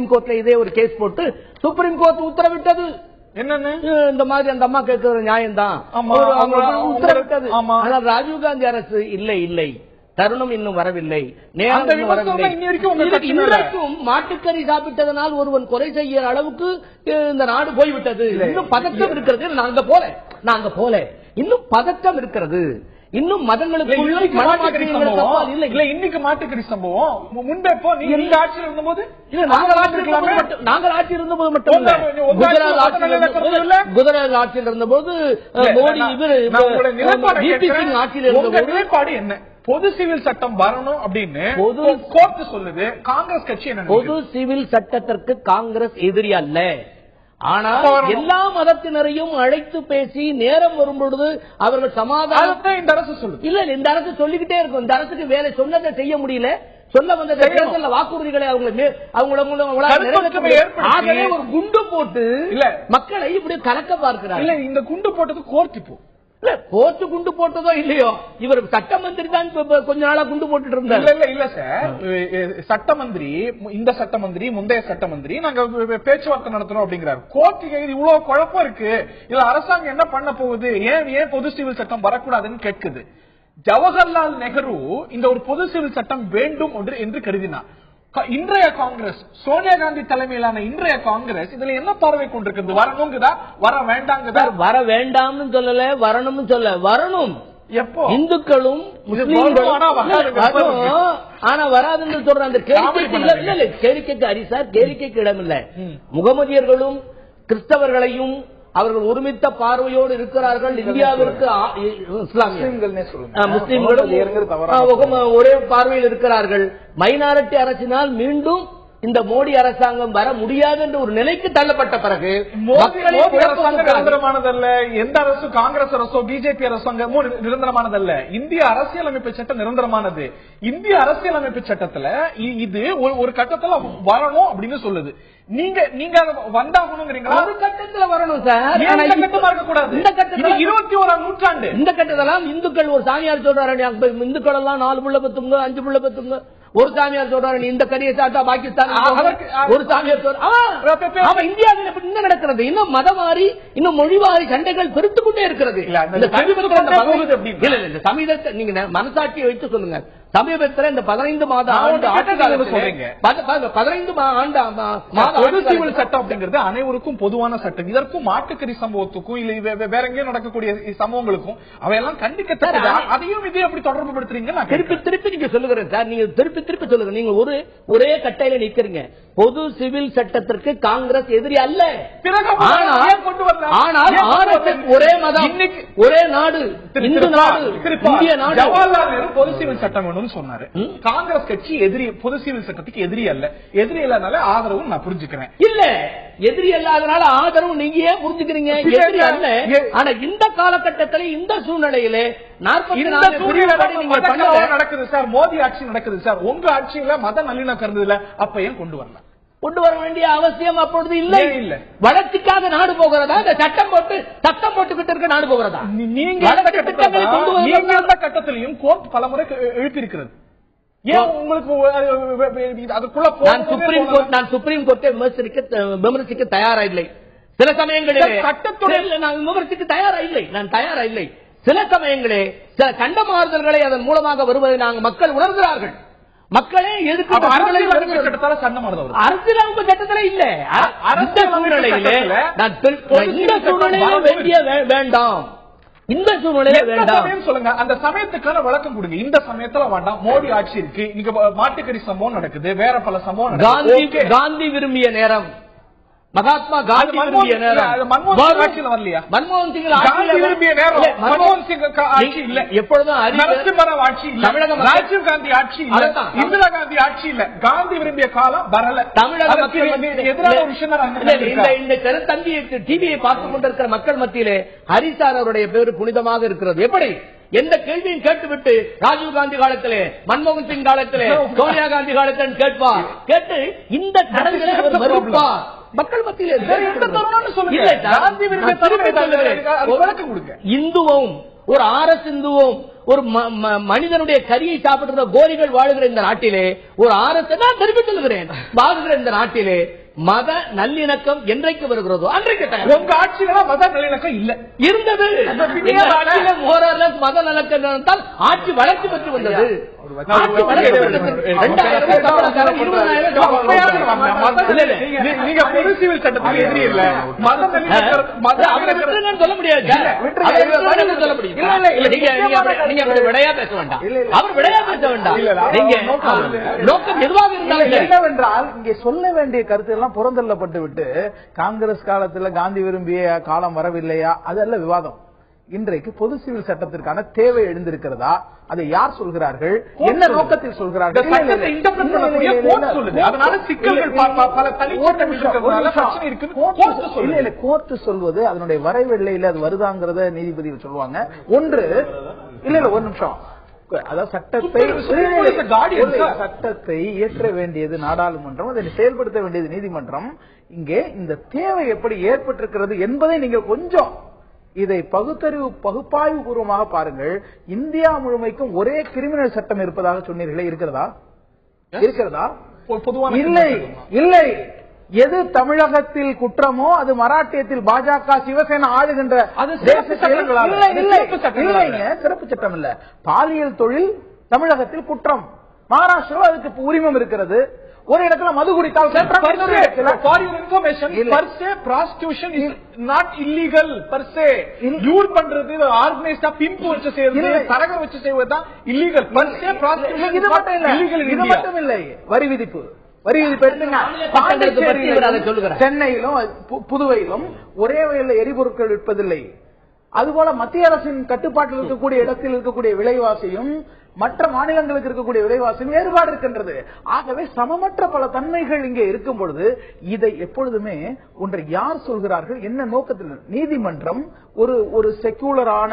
கோர்ட்ல இதே ஒரு கேஸ் போட்டு சுப்ரீம் கோர்ட் உத்தரவிட்டது. என்னன்னு இந்த மாதிரி அந்த அம்மா கேட்கிற நியாயம் தான் உத்தரவிட்டது. ஆனால் ராஜீவ்காந்தி அரசு இல்லை தருணம் இன்னும் வரவில்லை, நேரம் இன்னும் வரவில்லை. இன்றைக்கும் மாட்டுக்கறி சாப்பிட்டதனால் ஒருவன் கொலை செய்ய அளவுக்கு இந்த நாடு போய்விட்டது. இன்னும் பதட்டம் இருக்கிறது. நாங்க போல இன்னும் பதட்டம் இருக்கிறது. இன்னும் மதங்களுக்கு இன்னைக்கு மாட்டுக்கறி சம்பவம் முன்பே ஆட்சியில் இருந்தபோது நாங்கள் ஆட்சியில் இருந்தபோது மட்டும் குஜராத் ஆட்சியில் இருந்தபோது மோடி ஆட்சியில் இருந்தபோது நிலைப்பாடு என்ன? பொது சிவில் சட்டம் வரணும் அப்படின்னு கோர்ட் சொல்லுது. காங்கிரஸ் கட்சி என்ன? பொது சிவில் சட்டத்திற்கு காங்கிரஸ் எதிரி அல்ல. ஆனால் எல்லா மதத்தினரையும் அழைத்து பேசி நேரம் வரும்பொழுது அவர்கள் சமாதானம் இந்த அரசு சொல்லுது. இல்ல இந்த அரசு சொல்லிக்கிட்டே இருக்கும். இந்த அரசுக்கு வேலை சொன்னதை செய்ய முடியல. சொல்ல வந்த தேர்தல் வாக்குறுதிகளை ஆகவே ஒரு குண்டு போட்டு மக்களை இப்படி கலக்க பார்க்கிறார். இல்ல இந்த குண்டு போட்டது கோர்ட். இப்போ கோர்ட்டு குண்டு போட்டதோ இல்லையோ, இவர் சட்ட மந்திரி தான் கொஞ்ச நாளா குண்டு போட்டு இருந்தார். இல்ல சார், சட்ட மந்திரி, இந்த சட்ட மந்திரி, முந்தைய சட்ட மந்திரி நாங்க பேச்சுவார்த்தை நடத்துறோம் அப்படிங்கிறார். கோர்ட்டு இவ்வளவு குழப்பம் இருக்கு, இதுல அரசாங்கம் என்ன பண்ண போகுது, ஏன் பொது சிவில் சட்டம் வரக்கூடாதுன்னு கேட்குது. ஜவஹர்லால் நேரு இந்த ஒரு பொது சிவில் சட்டம் வேண்டும் என்று கருதினார். இன்றைய காங்கிரஸ், சோனியா காந்தி தலைமையிலான இன்றைய காங்கிரஸ் இதுல என்ன பார்வை கொண்டிருக்கிறது? வரணுங்குதா, வர வேண்டாங்குதா? வர வேண்டாம்னு சொல்லல, வரணும்னு சொல்ல. வரணும். எப்போ? இந்துக்களும் முஸ்லீம்களும் ஆனா வராதுன்னு சொல்ற அந்த கேளிக்கைக்கு அரிசார் கேளிக்கைக்கு இடமில்லை. முகமதியர்களும் கிறிஸ்தவர்களையும் அவர்கள் ஒருமித்த பார்வையோடு இருக்கிறார்கள். இந்தியாவிற்கு முஸ்லிம்களும் ஒரே பார்வையில் இருக்கிறார்கள். மைனாரிட்டி அரசினால் மீண்டும் இந்த மோடி அரசாங்கம் வர முடியாது என்ற ஒரு நிலைக்கு தள்ளப்பட்ட பிறகு நிரந்தரமானதல்ல. எந்த அரசு, காங்கிரஸ் அரசோ பிஜேபி அரசாங்கமோ நிரந்தரமானதல்ல. இந்திய அரசியலமைப்பு சட்டம் நிரந்தரமானது. இந்திய அரசியலமைப்பு சட்டத்துல இது ஒரு கட்டத்துல வரணும் அப்படின்னு சொல்லுது. நீங்க வந்தாகணுங்கிறீங்களா? ஒரு கட்டத்துல வரணும் சார். இருக்கக்கூடாது. இந்த கட்டத்துல 21ஆம் நூற்றாண்டு. இந்த கட்டத்தெல்லாம் இந்துக்கள் ஒரு சாமியார் சொல்றாரு, இந்துக்கள் எல்லாம் 4 புள்ள பெத்துங்க, 5 புள்ள பெத்துங்க. ஒரு சாமியார் சொல்றாரு இந்த கரியை சாப்பிட்டா பாகிஸ்தான். ஒரு சாமியார் சொல்ற இந்தியாவில் என்ன நடக்கிறது? இன்னும் மதவாரி, இன்னும் மொழிவாரி சண்டைகள் பெருத்துக் கொண்டே இருக்கிறது. சமீபத்தில் நீங்க மனசாட்சியை வைத்து சொல்லுங்க. சமீபத்தில் இந்த 15 மாத ஆண்டு சட்டம் அப்படிங்கிறது அனைவருக்கும் பொதுவான சட்டம். இதற்கும் மாட்டுக்கறி சம்பவத்துக்கும் இல்ல வேற எங்கேயும் நடக்கக்கூடிய சம்பவங்களுக்கும் அவையெல்லாம் கண்டிக்கத்தக்கது. அதையும் இதே எப்படி தொடர்பு படுத்துறீங்க? திருப்பி நீங்க சொல்லுகிறேன் சார், நீங்க திருப்பி சொல்லுங்க. நீங்க ஒரே கட்டையில நிக்கிறீங்க. பொது சிவில் சட்டத்திற்கு காங்கிரஸ் எதிரி அல்ல. ஆனால் ஒரே மதம், ஒரே நாடு, இந்து நாடு, இந்திய நாடு. ஜவஹர்லால் நேரு பொது சிவில் சட்டம் வேணும்னு சொன்னாரு. காங்கிரஸ் கட்சி எதிரி, பொது சிவில் சட்டத்துக்கு எதிரி அல்ல. எதிரி இல்லாதனால ஆதரவு நான் புரிஞ்சுக்கிறேன். இல்ல எதிரி இல்லாதனால ஆதரவு நீங்க ஏன் புரிஞ்சுக்கிறீங்க? எதிரி அல்ல. ஆனா இந்த காலகட்டத்தில், இந்த சூழ்நிலையிலே 44 நடக்குது சார். மோடி ஆட்சி நடக்குது சார். உங்க ஆட்சியில மத நல்லிணக்கம் இருந்ததுல அப்ப ஏன் கொண்டு வரல? கொண்டு வர வேண்டிய அவசியம் அப்பொழுது இல்லை. வளர்ச்சிக்காக நாடு போகிறதா? இந்த சட்டம் போட்டுக்கிட்டு இருக்க நாடு போகிறதா? நீங்க எந்த கட்டத்திலையும் கோர்ட் பலமுறை எழுப்பியிருக்கிறது. ஏன் உங்களுக்கு அதுக்குள்ள நான் சுப்ரீம் கோர்ட்டை விமர்சிக்க தயாரா இல்லை. சில சமயங்களில் சட்டத்துறை நான் விமர்சிக்க தயாரா இல்லை. சில சமயங்களே சில கண்ட மாறுதல்களை அதன் மூலமாக வருவதை நாங்கள் மக்கள் உணர்கிறார்கள். மக்களே எதுக்கு அரசியலமைப்பு சட்டத்தில் இல்ல. இந்த சூழ்நிலையிலே வேண்டாம். இந்த சூழ்நிலையில வேண்டாம் சொல்லுங்க. அந்த சமயத்துக்கான விளக்கம் கொடுங்க. இந்த சமயத்துல வேண்டாம், மோடி ஆட்சி இருக்கு, இங்க மாட்டுக்கறி சம்பவம் நடக்குது, வேற பல சம்பவம் நடக்குது. காந்தி விரும்பிய நேரம், மகாத்மா காந்தி விரும்பிய நேரம், மன்மோகன் ஆட்சியில் வரலையா? மன்மோகன் சிங் காந்தி விரும்பிய நேரம், மன்மோகன் சிங் ஆட்சி இல்ல, எப்பொழுதும் நரசிம்மராவ் ஆட்சி இல்ல, ராஜீவ் காந்தி ஆட்சி இல்ல, இந்திரா காந்தி ஆட்சி இல்ல, காந்தி விரும்பிய காலம் வரல. தமிழக மக்கள் எதிரான ஒரு விஷயம். இந்த கருத்தந்தி டிவியை பார்த்துக் கொண்டிருக்கிற மக்கள் மத்தியிலே ஹரிசார் அவருடைய பேரு புனிதமாக இருக்கிறது. எப்படி எந்த கேள்வியும் கேட்டுவிட்டு ராஜீவ் காந்தி காலத்திலே, மன்மோகன் சிங் காலத்திலே, சோனியா காந்தி காலத்தில் கேட்பார், கேட்டு இந்த தடங்களை அவர் மறுப்பார். மக்கள் மத்தியில் இந்துவும் ஒரு RS இந்துவும் ஒரு மனிதனுடைய கரியை சாப்பிடுற கோரிகள் வாழுகிற இந்த நாட்டிலே, ஒரு RS தான் திருப்பி சொல்லுகிறேன், வாழுகிற இந்த நாட்டிலே மத நல்லிணக்கம் என்றைக்கு வருகிறதோ அன்றைக்கு உங்க ஆட்சியில மத நல்லிணக்கம் இல்ல இருந்தது. மத நல்லிணக்கம் ஆட்சி வளர்ச்சி பெற்று வந்தது. நீங்க பொது சிவில் சட்டத்துக்கு எதிரி இல்ல, சொல்ல முடியாது, சொல்ல முடியும். நீங்க விடையா பேச வேண்டாம், அவர் விடையா பேச வேண்டாம். நீங்க நோக்கம் எதுவாக இருந்தாலும் என்னவென்றால் இங்கே சொல்ல வேண்டிய கருத்து எல்லாம் புறந்தள்ளப்பட்டு விட்டு காங்கிரஸ் காலத்துல காந்தி விரும்பிய காலம் வரவில்லையா, அதல்ல விவாதம். இன்றைக்கு பொது சிவில் சட்டத்திற்கான தேவை எழுந்திருக்கிறதா, அதை யார் சொல்கிறார்கள், என்ன நோக்கத்தில் சொல்கிறார்கள், கோர்ட் சொல்வது அதனுடைய வரைவெள்ளையில் அது வருதாங்கிறத நீதிபதிகள் சொல்லுவாங்க. ஒன்று இல்ல ஒரு நிமிஷம், அதாவது சட்டத்தை இயற்ற வேண்டியது நாடாளுமன்றம், அதை செயல்படுத்த வேண்டியது நீதிமன்றம். இங்கே இந்த தேவை எப்படி ஏற்பட்டிருக்கிறது என்பதை நீங்கள் கொஞ்சம் இதை பகுப்பாய்வு பூர்வமாக பாருங்கள். இந்தியா முழுமைக்கும் ஒரே கிரிமினல் சட்டம் இருப்பதாக சொன்னீர்களே, இருக்கிறதா? இல்லை இல்லை. எது தமிழகத்தில் குற்றமோ அது மராட்டியத்தில் பாஜக சிவசேனா ஆளுகின்ற சிறப்பு சட்டம் இல்ல. பாலியல் தொழில் தமிழகத்தில் குற்றம், மகாராஷ்டிரா அதுக்கு உரிமம் இருக்கிறது. ஒரு இடத்துல மது குடித்தால் பண்றது ஆர்கனைஸ்டா பிம்பு வச்சு செய்வது, தரக வச்சு செய்வதுதான் இல்லீகல். இது மட்டும் இல்லை, வரி விதிப்பு சென்னையிலும் புதுவையிலும் ஒரே வகையில் எரிபொருட்கள் விற்பதில்லை. அதுபோல மத்திய அரசின் கட்டுப்பாட்டில் இருக்கக்கூடிய இடத்தில் இருக்கக்கூடிய விலைவாசியும் மற்ற மாநிலங்களுக்கு இருக்கக்கூடிய விலைவாசியும் வேறுபாடு இருக்கின்றது. ஆகவே சமமற்ற பல தன்மைகள் இங்கே இருக்கும் பொழுது இதை எப்பொழுதுமே ஒன்றை யார் சொல்கிறார்கள், என்ன நோக்கத்தில்? நீதிமன்றம் ஒரு செக்யூலரான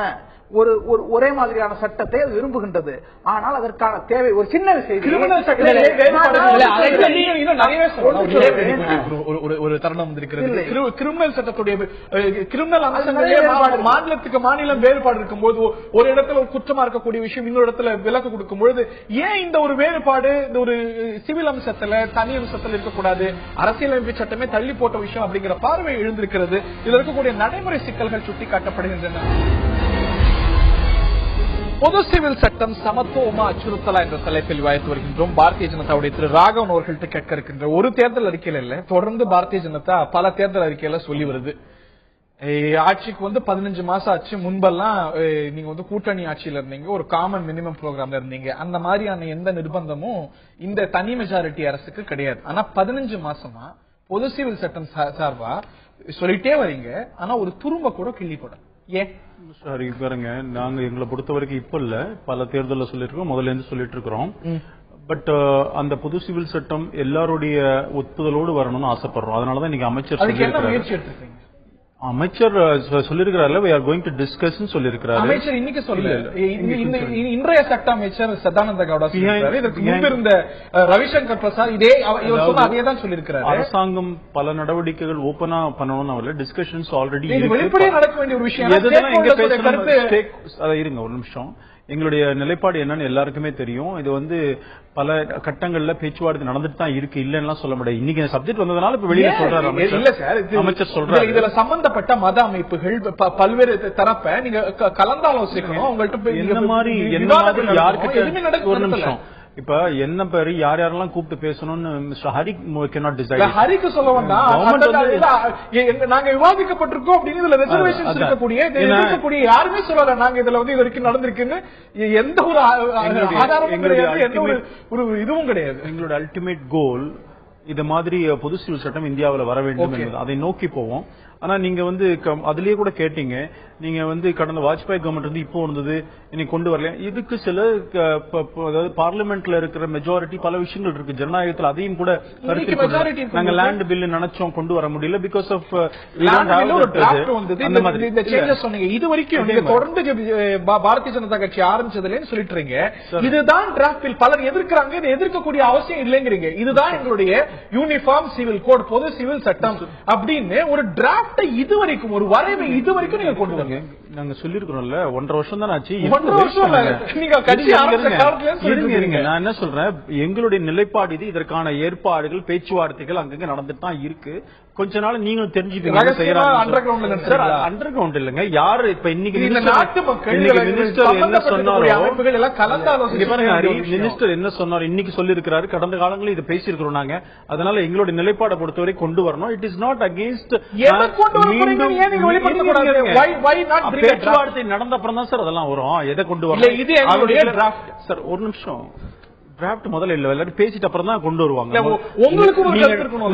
ஒரே மாதிரியான சட்டத்தை அது விரும்புகின்றது. ஆனால் அதற்கான தேவை ஒரு சின்ன விஷயம். ஒரு தருணம் இருக்கிறது. கிரிமினல் சட்டத்துடைய கிரிமினல் மாநிலத்துக்கு மாநிலம் வேறுபாடு இருக்கும் போது ஒரு இடத்துல ஒரு குற்றமா இருக்கக்கூடிய விஷயம் இன்னொரு இடத்துல விலக்கு கொடுக்கும் பொழுது ஏன் இந்த ஒரு வேறுபாடு இந்த ஒரு சிவில் அம்சத்துல தனி அம்சத்துல இருக்கக்கூடாது? அரசியலமைப்பு சட்டமே தள்ளி போட்ட விஷயம் அப்படிங்கிற பார்வை எழுந்திருக்கிறது. இதுல இருக்கக்கூடிய நடைமுறை சிக்கல்கள் சுட்டிக்காட்டப்படுகின்றன. பொது சிவில் சட்டம் சமத்துவமா அச்சுறுத்தலா என்ற தலைப்பில் விவாதித்து வருகின்றோம். பாரதிய ஜனதாவுடைய திரு ராகவன் அவர்கள்ட்ட கேட்க இருக்கின்ற ஒரு தேர்தல் அறிக்கையில இல்ல, தொடர்ந்து பாரதிய ஜனதா பல தேர்தல் அறிக்கையில சொல்லி வருது. ஆட்சிக்கு 15 மாசம் ஆச்சு. முன்பெல்லாம் நீங்க கூட்டணி ஆட்சியில இருந்தீங்க, ஒரு காமன் மினிமம் ப்ரோக்ராம்ல இருந்தீங்க. அந்த மாதிரியான எந்த நிர்பந்தமும் இந்த தனி மெஜாரிட்டி அரசுக்கு கிடையாது. ஆனா 15 மாசமா பொது சிவில் சட்டம் சார்பா சொல்லிட்டே வரீங்க, ஆனா ஒரு துரும்ப கூட கிள்ளி போட ஏன்? சரி பாருங்க, நாங்க எங்களை பொறுத்த வரைக்கும் இப்ப இல்ல, பல தேர்தலில் சொல்லிருக்கோம், முதல்ல இருந்து சொல்லிட்டு இருக்கிறோம். பட் அந்த பொது சிவில் சட்டம் எல்லாருடைய ஒப்புதலோடு வரணும்னு ஆசைப்படுறோம். அதனாலதான் இன்னைக்கு அமைச்சர் சொல்லிருக்கிறாரு we are going to discuss ன்னு சொல்லிருக்கிறாரு. அமைச்சர் இன்னைக்கு சொல்லல, இன்றைய சட்ட அமைச்சர் சதானந்த கவுடா சொல்லிருக்காரு. இதற்கு முன்பு இருந்த ரவிசங்கர் பிரசாத் இவர் சொன்ன அதே தான் சொல்லிருக்காரு. அரசாங்கம் பல நடவடிக்கைகள் ஓபனா பண்ணணும்னு அவர்ல டிஸ்கஷன்ஸ் ஆல்ரெடி வெளிப்படையா நடக்க வேண்டிய ஒரு விஷயம். இருங்க ஒரு நிமிஷம். எங்களுடைய நிலைப்பாடு என்னன்னு எல்லாருக்குமே தெரியும். இது பல கட்டங்கள்ல பேச்சுவார்த்தை நடந்துட்டு தான் இருக்கு, இல்லன்னா சொல்ல முடியாது. இன்னைக்கு சப்ஜெக்ட் வந்ததுனால இப்ப வெளியே சொல்றாரு அமைச்சர் சொல்றாரு. இதுல சம்பந்தப்பட்ட மத அமைப்புகள் பல்வேறு தரப்ப நீங்க கலந்தாலோசிக்கணும். உங்கள்கிட்ட என்ன மாதிரி யாருக்கிட்ட ஒரு நிமிஷம் இப்ப என்ன பேரு யார் யாரெல்லாம் கூப்பிட்டு பேசணும்னு மிஸ்டர் ஹரி cannot decide. ஹரிக்கு சொல்ல வேண்டாம், நாங்க விவாதிக்கப்பட்டிருக்கோம் அப்படின்னு இதுல ரெசர்வேஷன்ஸ் இருக்கக்கூடிய யாருமே சொல்லல நாங்க இதுல வந்து இது வரைக்கும் நடந்திருக்குன்னு எந்த ஒரு ஆதாரமும் கிடையாது, எந்த ஒரு இதுவும் கிடையாது. எங்களோட அல்டிமேட் கோல் இது மாதிரி பொது சிவில் சட்டம் இந்தியாவில் வர வேண்டும் என்பது, அதை நோக்கி போவோம். ஆனா நீங்க வந்து அதுலயே கூட கேட்டீங்க, நீங்க வந்து கடந்த வாஜ்பாய் கவர்மெண்ட் வந்து இப்போ இருந்தது இன்னைக்கு கொண்டு வரல. இதுக்கு சில அதாவது பார்லிமெண்ட்ல இருக்கிற மெஜாரிட்டி பல விஷயங்கள் இருக்கு ஜனநாயகத்தில், அதையும் கூட நாங்க லேண்ட் பில் நினைச்சோம் கொண்டு வர முடியல பிகாஸ் ஆஃப் இது வரைக்கும் தொடர்ந்து பாரதிய ஜனதா கட்சி ஆரம்பிச்சதுல சொல்லிட்டு இதுதான் டிராப்ட் பில், பலர் எதிர்க்கிறாங்க, இதை எதிர்க்கக்கூடிய அவசியம் இல்லைங்கிறீங்க. இதுதான் எங்களுடைய யூனிஃபார்ம் சிவில் கோட், பொது சிவில் சட்டம் அப்படின்னு ஒரு டிராப்ட் இதுவரைக்கும் ஒரு வரைவை இதுவரைக்கும் நீங்க கொண்டு வாங்க. நாங்க சொல்லிருக்கிறோம்ல 1.5 வருஷம் தான் ஆச்சு. 1.5 வருஷம் நான் என்ன சொல்றேன், எங்களுடைய நிலைப்பாடு இது. இதற்கான ஏற்பாடுகள் பேச்சுவார்த்தைகள் அங்கங்க நடந்துட்டு தான் இருக்கு. கொஞ்ச நாள் நீங்களும் தெரிஞ்சுப்பீங்க. அண்டர் கிரவுண்ட் இல்லங்க, யாரு இப்ப இன்னைக்கு மினிஸ்டர் என்ன சொன்னாரோ, மினிஸ்டர் என்ன சொன்னார் இன்னைக்கு சொல்லிருக்கிறாரு, கடந்த காலங்களில் இதை பேசியிருக்கிறோம் நாங்க. அதனால எங்களுடைய நிலைப்பாடை பொறுத்தவரை கொண்டு வரணும். It is not against. பேச்சுவார்த்தை நடந்த அப்புறம் தான் சார் அதெல்லாம் வரும். எதை கொண்டு வரணும் சார்? ஒரு நிமிஷம், டிராப்ட் முதல்ல இல்ல, எல்லாரும் பேசிட்டு அப்புறம் தான் கொண்டு வருவாங்க.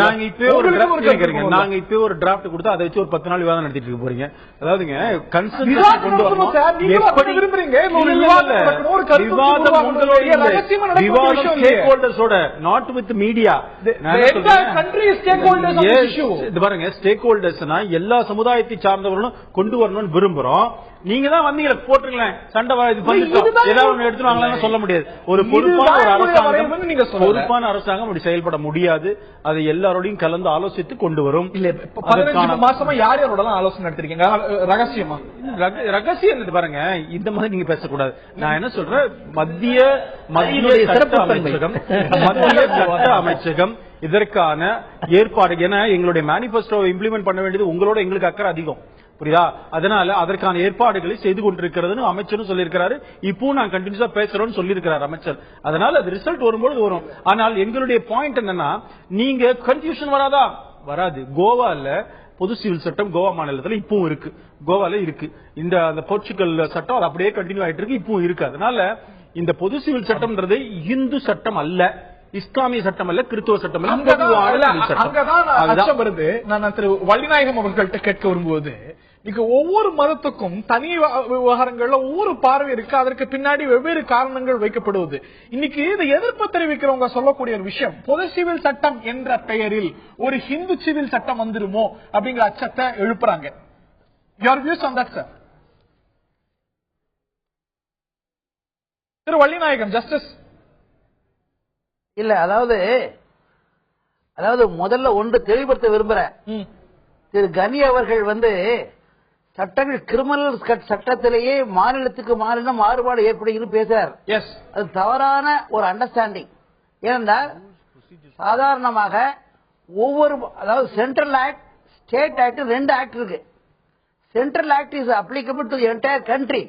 நாங்க இப்ப ஒரு டிராப்ட் கொடுத்து அதை வச்சு ஒரு 10 நாள் விவாதம் நடத்திட்டு இருக்க போறீங்க. அதாவதுங்க கன்சென்சஸ் கொண்டு வரணும். விவாதம் ஸ்டேக் ஹோல்டர்ஸோட, நாட் வித் மீடியா. பாருங்க, ஸ்டேக் ஹோல்டர்ஸ்னா எல்லா சமுதாயத்தை சார்ந்தவர்களும் கொண்டு வரணும்னு விரும்புறோம். நீங்க தான் வந்தீங்க போட்டுருங்களேன், சண்டை ஏதாவது எடுத்துருவாங்களா சொல்ல முடியாது. ஒரு பொறுப்பான அரசாங்கம் அப்படி செயல்பட முடியாது. அதை எல்லாரோடையும் கலந்து ஆலோசித்து கொண்டு வரும். 15 மாசமா யார் யாரோட ஆலோசனை நடத்திருக்கீங்க? ரகசியமா? ரகசியம் பாருங்க, இந்த மாதிரி நீங்க பேசக்கூடாது. நான் என்ன சொல்றேன், மத்திய சட்ட அமைச்சகம் இதற்கான ஏற்பாடு. ஏன்னா எங்களுடைய மேனிபெஸ்டோவை இம்ப்ளிமெண்ட் பண்ண வேண்டியது உங்களோட எங்களுக்கு அக்கறை அதிகம், புரியுதா? அதனால அதற்கான ஏற்பாடுகளை செய்து கொண்டிருக்கிறதுன்னு அமைச்சரும் சொல்லியிருக்கிறாரு. இப்போ நான் கண்டினியூஸா பேசுறோம்னு சொல்லியிருக்கிறார் அமைச்சர். அதனால அது ரிசல்ட் வரும்போது வரும். ஆனால் எங்களுடைய பாயிண்ட் என்னன்னா, நீங்க கன்ஃபியூஷன் வராதா? வராது. கோவால பொது சிவில் சட்டம் கோவா மாநிலத்தில் இப்பவும் இருக்கு, கோவால இருக்கு. இந்த போர்ச்சுகல் சட்டம் அது அப்படியே கண்டினியூ ஆயிட்டு இருக்கு, இப்பவும் இருக்கு. அதனால இந்த பொது சிவில் சட்டம்ன்றது இந்து சட்டம் அல்ல, இஸ்லாமிய சட்டம் அல்ல, கிறிஸ்துவ சட்டம் அல்ல. வருது. நான் திரு வள்ளிநாயகம் அவர்கள்ட்ட கேட்க வரும்போது, இங்க ஒவ்வொரு மதத்துக்கும் தனி விவகாரங்கள்ல ஒவ்வொரு பார்வை இருக்கு, அதற்கு பின்னாடி வெவ்வேறு காரணங்கள் வைக்கப்படுவது. இன்னைக்கு இதை எதிர்ப்பு தெரிவிக்கிறவங்க சொல்லக்கூடிய ஒரு விஷயம், பொது சிவில் சட்டம் என்ற பெயரில் ஒரு ஹிந்து சிவில் சட்டம் வந்துருமோ அப்படிங்கிற அச்சத்தை எழுப்புறாங்க. Your views on that, sir? Thiru Vallinayagam, justice. இல்ல, அதாவது முதல்ல ஒன்று தெளிவுபடுத்த விரும்புறேன். திரு கனி அவர்கள் வந்து சட்டங்கள் கிரிமினல் சட்டத்திலேயே மாநிலத்துக்கு மாநிலம் மாறுபாடு ஏற்படுகிறது பேசுறார். அது தவறான ஒரு அண்டர்ஸ்டாண்டிங். ஏனென்றால் சாதாரணமாக ஒவ்வொரு, அதாவது central act, state act, 2 act இருக்கு. Central act is applicable to entire country.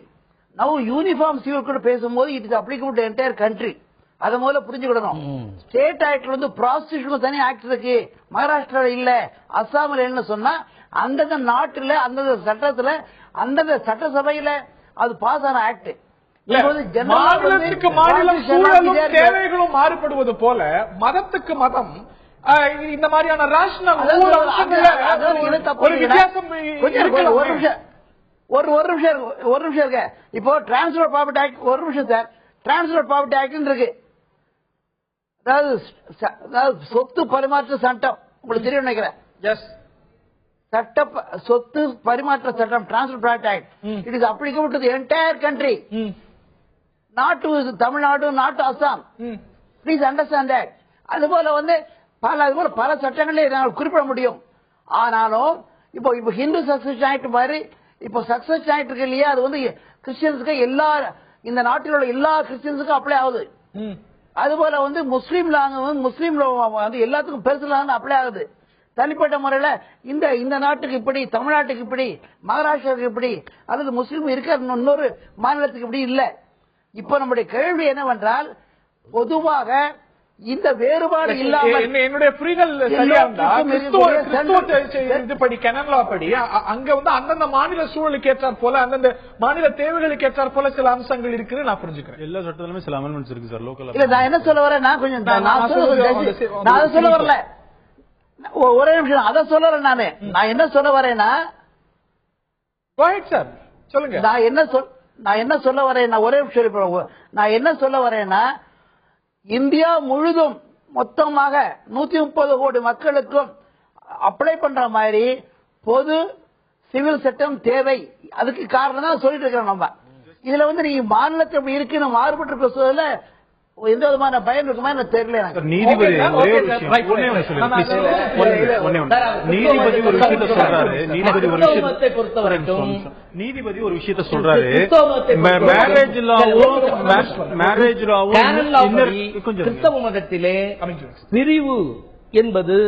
Now uniform civil code பேசும்போது it is applicable to entire country. அதை முதல்ல புரிஞ்சுக்கிடணும். ஸ்டேட் ஆக்ட்ல வந்து ப்ராஸ்டியூஷன் தனி ஆக்ட் இருக்கு, மகாராஷ்டிரால இல்ல, அஸ்ஸாமில் என்ன சொன்னா அந்தந்த நாட்டுல அந்தந்த சட்டத்துல அந்தந்த சட்டசபையில அது பாஸ் ஆன ஆக்ட். மாநிலத்துக்கு மாநிலம் சூழலும் தேவைகளும் மாறுபடுவது போல மதத்துக்கு மதம் இந்த மாதிரியான ரேஷனல் ஒரு நிமிஷம் இருக்கு. இப்போ டிரான்ஸ்பர் ப்ராப்பர்ட்டி ஆக்ட், ஒரு நிமிஷம் சார், டிரான்ஸ்பர் ப்ராப்பர்ட்டி ஆக்ட் இருக்கு. அதாவது சொத்து பரிமாற்ற சட்டம் உங்களுக்கு தெரியும் நினைக்கிறேன். சட்ட சொத்து பரிமாற்ற சட்டம், transfer property act, it is applicable to the entire country, not to Tamil Nadu, not to Assam. Please understand that. அதுபோல வந்து பல சட்டங்களே நாங்கள் குறிப்பிட முடியும். ஆனாலும் இப்போ ஹிந்து சக்சஷன் ஆக்ட் மாதிரி இப்போ சக்சஷன் ஆக்ட் இருக்கு இல்லையா, அது வந்து கிறிஸ்டியன்ஸுக்கு எல்லா, இந்த நாட்டில் உள்ள எல்லா கிறிஸ்டியன்ஸுக்கும் அப்ளை ஆகுது. அதுபோல வந்து முஸ்லீம் வந்து எல்லாத்துக்கும் பெருசு அப்ளை ஆகுது. தனிப்பட்ட முறையில இந்த நாட்டுக்கு இப்படி, தமிழ்நாட்டுக்கு இப்படி, மகாராஷ்டிராவுக்கு இப்படி, அல்லது முஸ்லீம் இருக்க இன்னொரு மாநிலத்துக்கு இப்படி இல்ல. இப்ப நம்முடைய கேள்வி என்னவென்றால், பொதுவாக இந்த வேறுபாடு இல்லாமல் என்னுடைய புரிதல் சரியா இருந்தா படி கனலா படி அங்க வந்து அந்தந்த மாநில சூழலுக்கு ஏற்றாற் போல அந்தந்த மாநில தேவைகளுக்கு ஏற்றாற் போல சில அம்சங்கள் இருக்குன்னு நான் புரிஞ்சுக்கிறேன். எல்லா சட்டத்திலுமே சில அமெண்ட்மெண்ட்ஸ் இருக்கு சார். லோக்கல் இல்ல நான் என்ன சொல்ல வரேன், நான் கொஞ்சம் நான் அதை சொல்ல வரல, ஒரே நிமிஷம் அதை சொல்லல. நான் என்ன சொல்ல வரேன்னா சார் சொல்லுங்க. நான் என்ன சொல்ல வரேன், ஒரே நிமிஷம். நான் என்ன சொல்ல வரேன்னா இந்தியா முழுதும் மொத்தமாக 130 கோடி மக்களுக்கும் அப்ளை பண்ற மாதிரி பொது சிவில் சட்டம் தேவை. அதுக்கு காரணம் தான் சொல்லிட்டு இருக்கிறோம். நம்ம இதுல வந்து நீங்க மாநிலத்தில் இப்படி இருக்குன்னு மாறுபட்டு பேசுவதில் எந்த விதமான பயன் இருக்குமா எனக்கு தெரியல. நீதிபதி நீதிபதி ஒரு விஷயத்த சொல்றாரு. நீதிபதி ஒரு விஷயத்தை பொறுத்த வரைக்கும் நீதிபதி ஒரு விஷயத்த சொல்றாரு. மேரேஜ் கிறிஸ்தவ மதத்திலே பிரிவு என்பது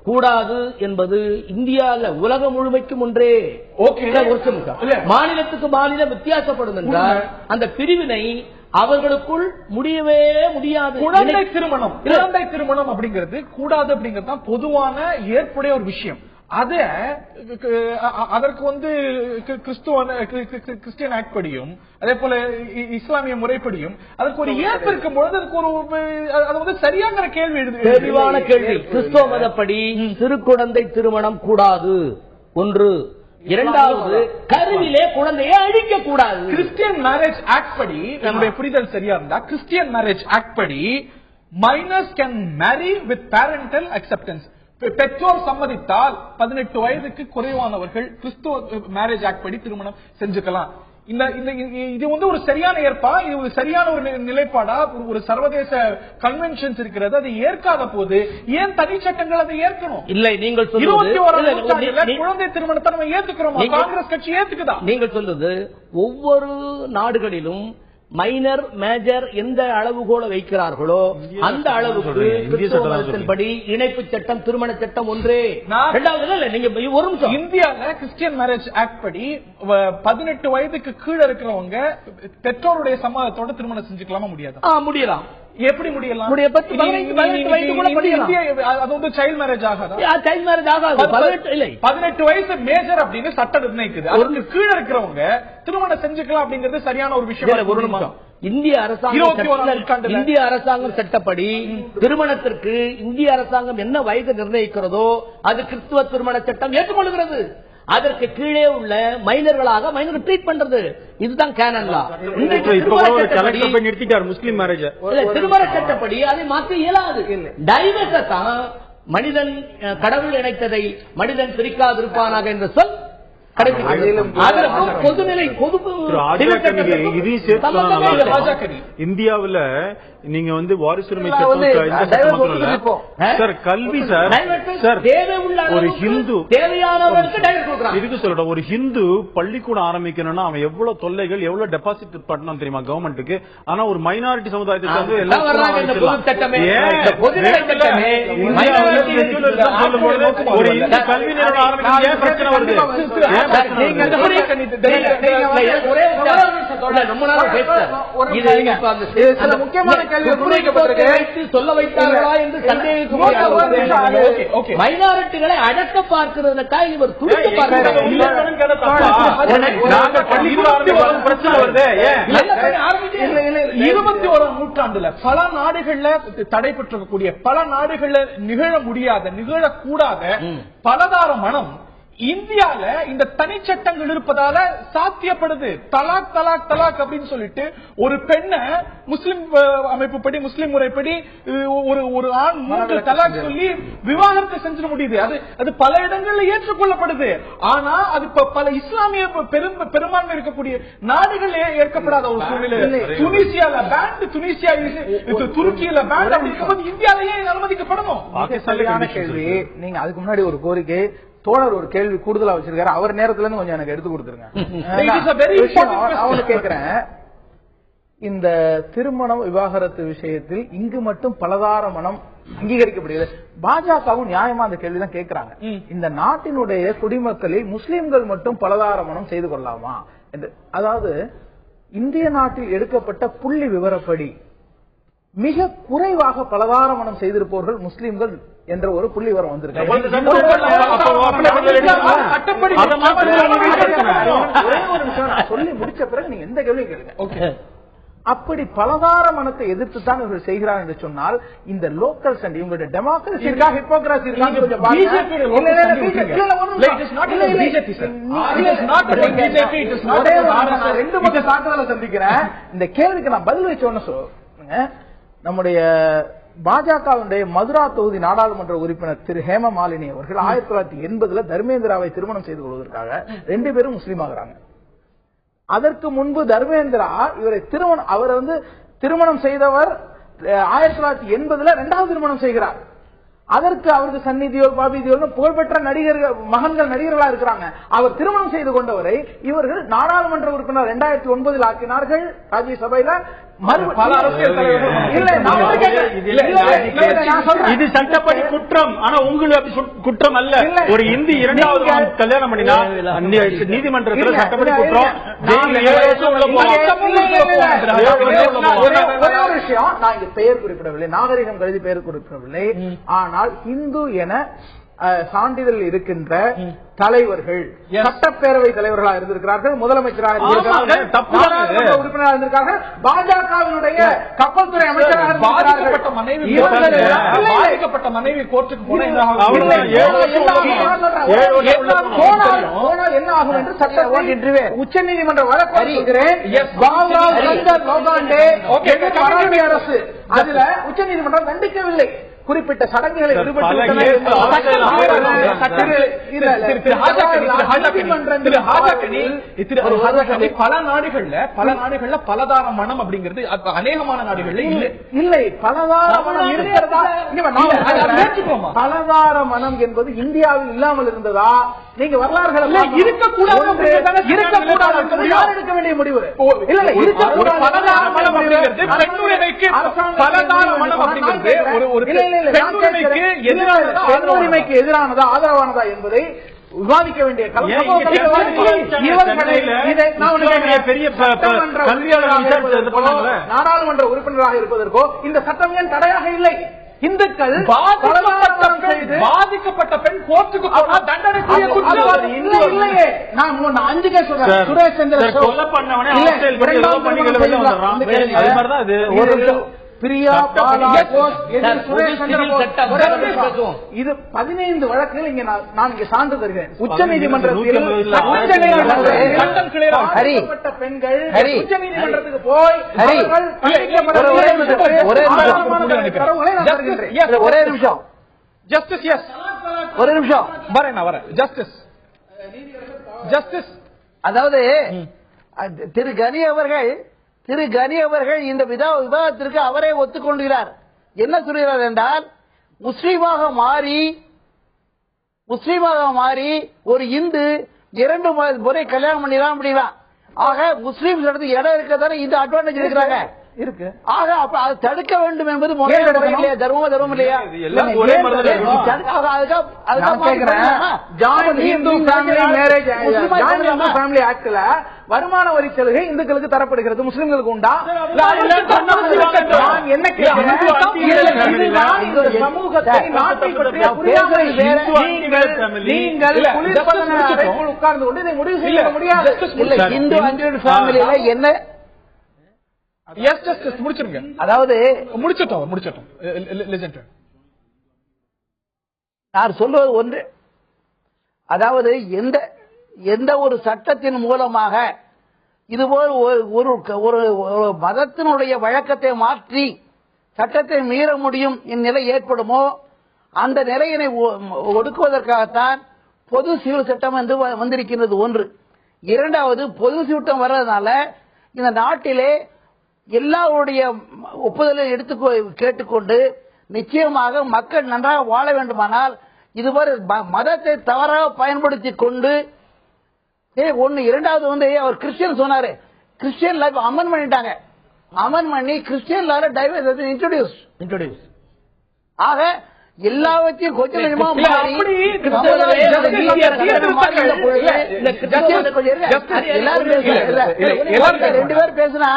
கூடாது என்பது இந்தியாவில் உலகம் முழுமைக்கும் ஒன்றே. மாநிலத்துக்கு மாநிலம் வித்தியாசப்படும் என்றால் அந்த பிரிவினை அவர்களுக்குள் முடியவே முடியாது. குழந்தை திருமணம் அப்படிங்கிறது கூடாது அப்படிங்கிறது தான் பொதுவான ஏற்புடைய ஒரு விஷயம். அதற்கு வந்து கிறிஸ்டியன் ஆக்ட் படியும் அதே போல இஸ்லாமிய முறைப்படியும் அதற்கு ஒரு ஏற்பு இருக்கும் பொழுது அதுக்கு அது வந்து சரியான கேள்வி தெளிவான கேள்வி. கிறிஸ்தவ மதப்படி சிறு குழந்தை திருமணம் கூடாது ஒன்று. இரண்டாவது, கருவிலே குழந்தையை அழிக்க கூடாது. கிறிஸ்டியன் மேரேஜ் ஆக்ட் படி நம்முடைய புரிதல் சரியா இருந்தா கிறிஸ்டியன் மேரேஜ் ஆக்ட் படி miners can Mary with parental acceptance. பெற்றோர் சம்மதித்தால் 18 வயதுக்கு குறைவானவர்கள் கிறிஸ்துவ மேரேஜ் ஆக்ட் படி திருமணம் செஞ்சுக்கலாம். இது வந்து ஒரு சரியான ஏற்பா, இது ஒரு சரியான ஒரு நிலைப்பாடா? ஒரு சர்வதேச கன்வென்ஷன்ஸ் இருக்கிறது, அதை ஏற்காத போது ஏன் தனி சட்டங்கள் அதை ஏற்கணும்? இல்லை, நீங்கள் 21 குழந்தை திருமணத்தை நம்ம ஏத்துக்கிறோம். காங்கிரஸ் கட்சி ஏத்துக்குதா? நீங்கள் சொல்றது ஒவ்வொரு நாடுகளிலும் மைனர் மேஜர் எந்த அளவுகோல வைக்கிறார்களோ அந்த அளவுக்கு கிறிஸ்தவ மதத்தின்படி இணைப்பு சட்டம் திருமண சட்டம் ஒன்றே. நீங்க ஒரு நிமிஷம், இந்தியாவில் கிறிஸ்டியன் மேரேஜ் ஆக்ட் படி 18 வயதுக்கு கீழே இருக்கிறவங்க பெற்றோருடைய சம்மதத்தோட திருமணம் செஞ்சுக்கலாமா? முடியாது. முடியலாம். எப்படி முடியலாம்? சைல்ட் மேரேஜ் ஆகாது. 18 வயசு மேஜர் அப்படின்னு சட்டம் நிர்ணயிக்குது. அதுக்கு கீழே இருக்கிறவங்க திருமணம் செஞ்சுக்கலாம் அப்படிங்கிறது சரியான ஒரு விஷயம். இந்திய அரசாங்கம் சட்டப்படி திருமணத்திற்கு இந்திய அரசாங்கம் என்ன வயது நிர்ணயிக்கிறதோ அது கிறிஸ்துவ திருமண சட்டம் ஏற்றுக்கொள்கிறது. அதற்கு கீழே உள்ள மைனர்களாக மைனர் ட்ரீட் பண்றது. இதுதான் கேனன் லா. முஸ்லிம் மேரேஜ் திருமண சட்டப்படி அதை மாற்ற இயலாது. டைவர்ஸ் தான் மனிதன் கடவுள் இணைத்ததை மனிதன் பிரிக்காதிருப்பானாக என்ற சொல் இந்தியாவில் நீங்க வந்து வாரிசுரிமை சார் கல்வி சார் ஒரு ஹிந்து இதுக்கு சொல்ற ஒரு ஹிந்து பள்ளிக்கூடம் ஆரம்பிக்கணும்னா அவன் எவ்வளவு தொல்லைகள் எவ்வளவு டெபாசிட் பண்ணணும் தெரியுமா கவர்மெண்ட்டுக்கு? ஆனா ஒரு மைனாரிட்டி சமுதாயத்தை வந்து ஒரு இந்து கல்வி நிறுவனம் ஆரம்பிக்க ஏன் பிரச்சனை வருது? முக்கியமான கேள்வி சொல்ல வைத்தார்களா என்று சந்தேகிக்க மைனாரிட்டிகளை அடக்க பார்க்கிறதுக்காக இவர் துடிக்க பார்க்கிறார். 21ஆம் நூற்றாண்டுல பல நாடுகள்ல தடைபெற்றிருக்கக்கூடிய பல நாடுகள்ல நிகழ முடியாத நிகழக்கூடாத பலதார மனம் இந்தியால இந்த தனி சட்டங்கள் இருப்பதால சாத்தியப்படுது. தலாக் தலாக் தலாக் அப்படின்னு சொல்லிட்டு ஒரு பெண்ணை முஸ்லிம் அமைப்புப்படி முஸ்லிம் முறைப்படி ஒரு ஆண் 3 தலாக் சொல்லி விவாகரத்தை செஞ்சிட முடியுது. அது பல இடங்கள்ல ஏற்றுக்கொள்ளப்படுது. ஆனா அது பல இஸ்லாமிய பெரும்பான்மை இருக்கக்கூடிய நாடுகள் ஏற்கப்படாத ஒரு சூழ்நிலை. துனிசியால பேண்ட், துருக்கியில பேண்ட் அப்படி இருக்கும்போது இந்தியாலேயே அனுமதிக்கப்படணும். கேள்வி. நீங்க அதுக்கு முன்னாடி ஒரு கோரிக்கை தோழர் ஒரு கேள்வி கூடுதலா வச்சிருக்காரு. அவர் நேரத்துல இருந்து கொஞ்சம் எனக்கு எடுத்து கொடுத்துருங்க. அவனு கேக்குறேன், இந்த திருமணம் விவாகரத்து விஷயத்தில் இங்கு மட்டும் பலதார மனம் அங்கீகரிக்கப்படுகிறது. பாஜகவும் நியாயமா அந்த கேள்விதான் கேட்கிறாங்க. இந்த நாட்டினுடைய குடிமக்களில் முஸ்லிம்கள் மட்டும் பலதார மனம் செய்து கொள்ளலாமா என்று. அதாவது இந்திய நாட்டில் எடுக்கப்பட்ட புள்ளி விவரப்படி மிக குறைவாக பலதார மனம் செய்திருப்பவர்கள் முஸ்லிம்கள் என்ற ஒரு புள்ளி வரம் வந்திருக்கு. சொல்லி முடிச்ச பிறகு நீங்க எந்த கேள்வியும் கேளுங்க. அப்படி பலதார மனத்தை எதிர்த்து தான் இவர்கள் செய்கிறார் என்று சொன்னால் இந்த லோக்கல் சண்டை இவங்களுடைய டெமோக்ரசி இருக்கா, ஹிப்போக்ரசி இருக்கா? ரெண்டு பக்கம் தாக்குதலை சந்திக்கிறேன். இந்த கேள்விக்கு நான் பதில் வச்சோன்னு சொல்லுங்க. நம்முடைய பாஜகவுடைய மதுரா தொகுதி நாடாளுமன்ற உறுப்பினர் திரு ஹேமமாலினி அவர்கள் 1980 தர்மேந்திராவை திருமணம் செய்து கொள்வதற்காக 2 பேரும் முஸ்லீம் ஆகிறாங்க. அதற்கு முன்பு தர்மேந்திரா இவரை திருமணம் செய்தவர் 1980 2வது திருமணம் செய்கிறார். அதற்கு அவருக்கு சந்நிதியோல் பாபிதியோல் புகழ்பெற்ற நடிகர்கள் மகன்கள் நடிகர்களா இருக்கிறாங்க. அவர் திருமணம் செய்து கொண்டவரை இவர்கள் நாடாளுமன்ற உறுப்பினர் 2009 ஆக்கினார்கள். ராஜ்யசபையில பல அரசியல் தலைவர்கள் இது சட்டப்படி குற்றம். ஆனா உங்களுக்கு அப்படி குற்றம் அல்ல. ஒரு இந்தி 2வது கல்யாணம் பண்ணினா நீதிமன்றத்தில் சட்டப்படி குற்றம். ஒரே ஒரு விஷயம், நான் இங்க பெயர் குறிப்பிடவில்லை, நாகரிகம் கருதி பெயர் குறிப்பிடவில்லை. ஆனால் இந்து என சான்றிதழ் இருக்கின்ற தலைவர்கள் சட்டப்பேரவை தலைவர்களாக இருந்திருக்கிறார்கள், முதலமைச்சராக இருந்திருக்கிறார்கள், உறுப்பினராக இருந்திருக்கார்கள், பாஜகவினுடைய கப்பல் துறை அமைச்சராக பாதிக்கப்பட்ட மனைவி கோர்ட்டுக்கு போனால் என்ன ஆகும் என்று சட்ட உச்ச நீதிமன்ற வழக்கு அரசு அதுல உச்ச நீதிமன்றம் தண்டிக்கவில்லை. குறிப்பிட்ட சடங்குகளை பல நாடுகள்ல பலதார மனம் அப்படிங்கிறது அநேகமான நாடுகள்ல இல்லை. பலதார மனம் இருக்கிறதா? பலதார மனம் என்பது இந்தியாவில் இல்லாமல் இருந்ததா? நீங்க வரலாறுகளை இருக்கக்கூடாது யார் எடுக்க வேண்டிய முடிவு? இல்ல பெண்ணுரிமைக்கு எதிரானதா ஆதரவானதா என்பதை விவாதிக்க வேண்டிய நாடாளுமன்ற உறுப்பினராக இருப்பதற்கோ இந்த சட்டம் ஏன் தடையாக இல்லை? இந்துக்கள் பாதிக்கப்பட்ட பெண் கோர்ட்டுக்கு தண்டனை இல்லையே. நான் 5 கேஸ் சொல்றேன். சுரேஷ் சந்திர பிரியா இது 15 வழக்குகள் இங்க நான் இங்க சான்று தருகிறேன். உச்ச நீதிமன்றத்தில் பெண்கள் உச்ச நீதிமன்றத்துக்கு போய் ஒரே நிமிஷம் ஜஸ்டிஸ் எஸ் ஒரே நிமிஷம் வரேன் ஜஸ்டிஸ் அதாவது திரு கனி அவர்கள் இந்த விவாதத்திற்கு அவரே ஒத்துக்கொள்கிறார். என்ன சொல்கிறார் என்றால் முஸ்லீமாக மாறி ஒரு இந்து 2 முறை கல்யாணம் பண்ணிடலாம் அப்படின்னா ஆக முஸ்லீம் இடத்துக்கு இடம் இருக்கதானே இந்த அட்வான்டேஜ் இருக்கிறாங்க இருக்கு. ஆக அதை தடுக்க வேண்டும் என்பது இல்லையா? தர்மம் இல்லையா? வருமான வரி சலுகை இந்துக்களுக்கு தரப்படுகிறது, முஸ்லிம்களுக்கு உண்டா? என்ன சமூகத்தை உட்கார்ந்து கொண்டு இதை முடிவு செய்ய முடியாது. இந்து அஞ்சல் ஃபேமிலியில என்ன முடிச்சிருங்க. அதாவது முடிச்சிட்டோம். நான் சொல்வது ஒன்று, அதாவது எந்த ஒரு சட்டத்தின் மூலமாக இதுபோல் ஒரு மதத்தினுடைய வழக்கத்தை மாற்றி சட்டத்தை மீற முடியும் நிலை ஏற்படுமோ அந்த நிலையினை ஒடுக்குவதற்காகத்தான் பொது சிவில் சட்டம் என்று வந்திருக்கிறது. ஒன்று. இரண்டாவது, பொது சட்டம் வர்றதுனால இந்த நாட்டிலே எல்லாருடைய ஒப்புதலை கேட்டுக்கொண்டு நிச்சயமாக மக்கள் நன்றாக வாழ வேண்டுமானால் இதுவரை மதத்தை தவறாக பயன்படுத்தி கொண்டு ஒன்னு. இரண்டாவது அவர் கிறிஸ்டியன் சொன்னாரு, கிறிஸ்டியன் லா அமெண்ட் பண்ணிட்டாங்க. அமெண்ட் பண்ணி கிறிஸ்டியன் லால டைவர்ஸ் இன்ட்ரோடியூஸ். ஆக எல்லாவற்றையும் கொஞ்சம் கொஞ்சமா ரெண்டு பேரும் பேசினா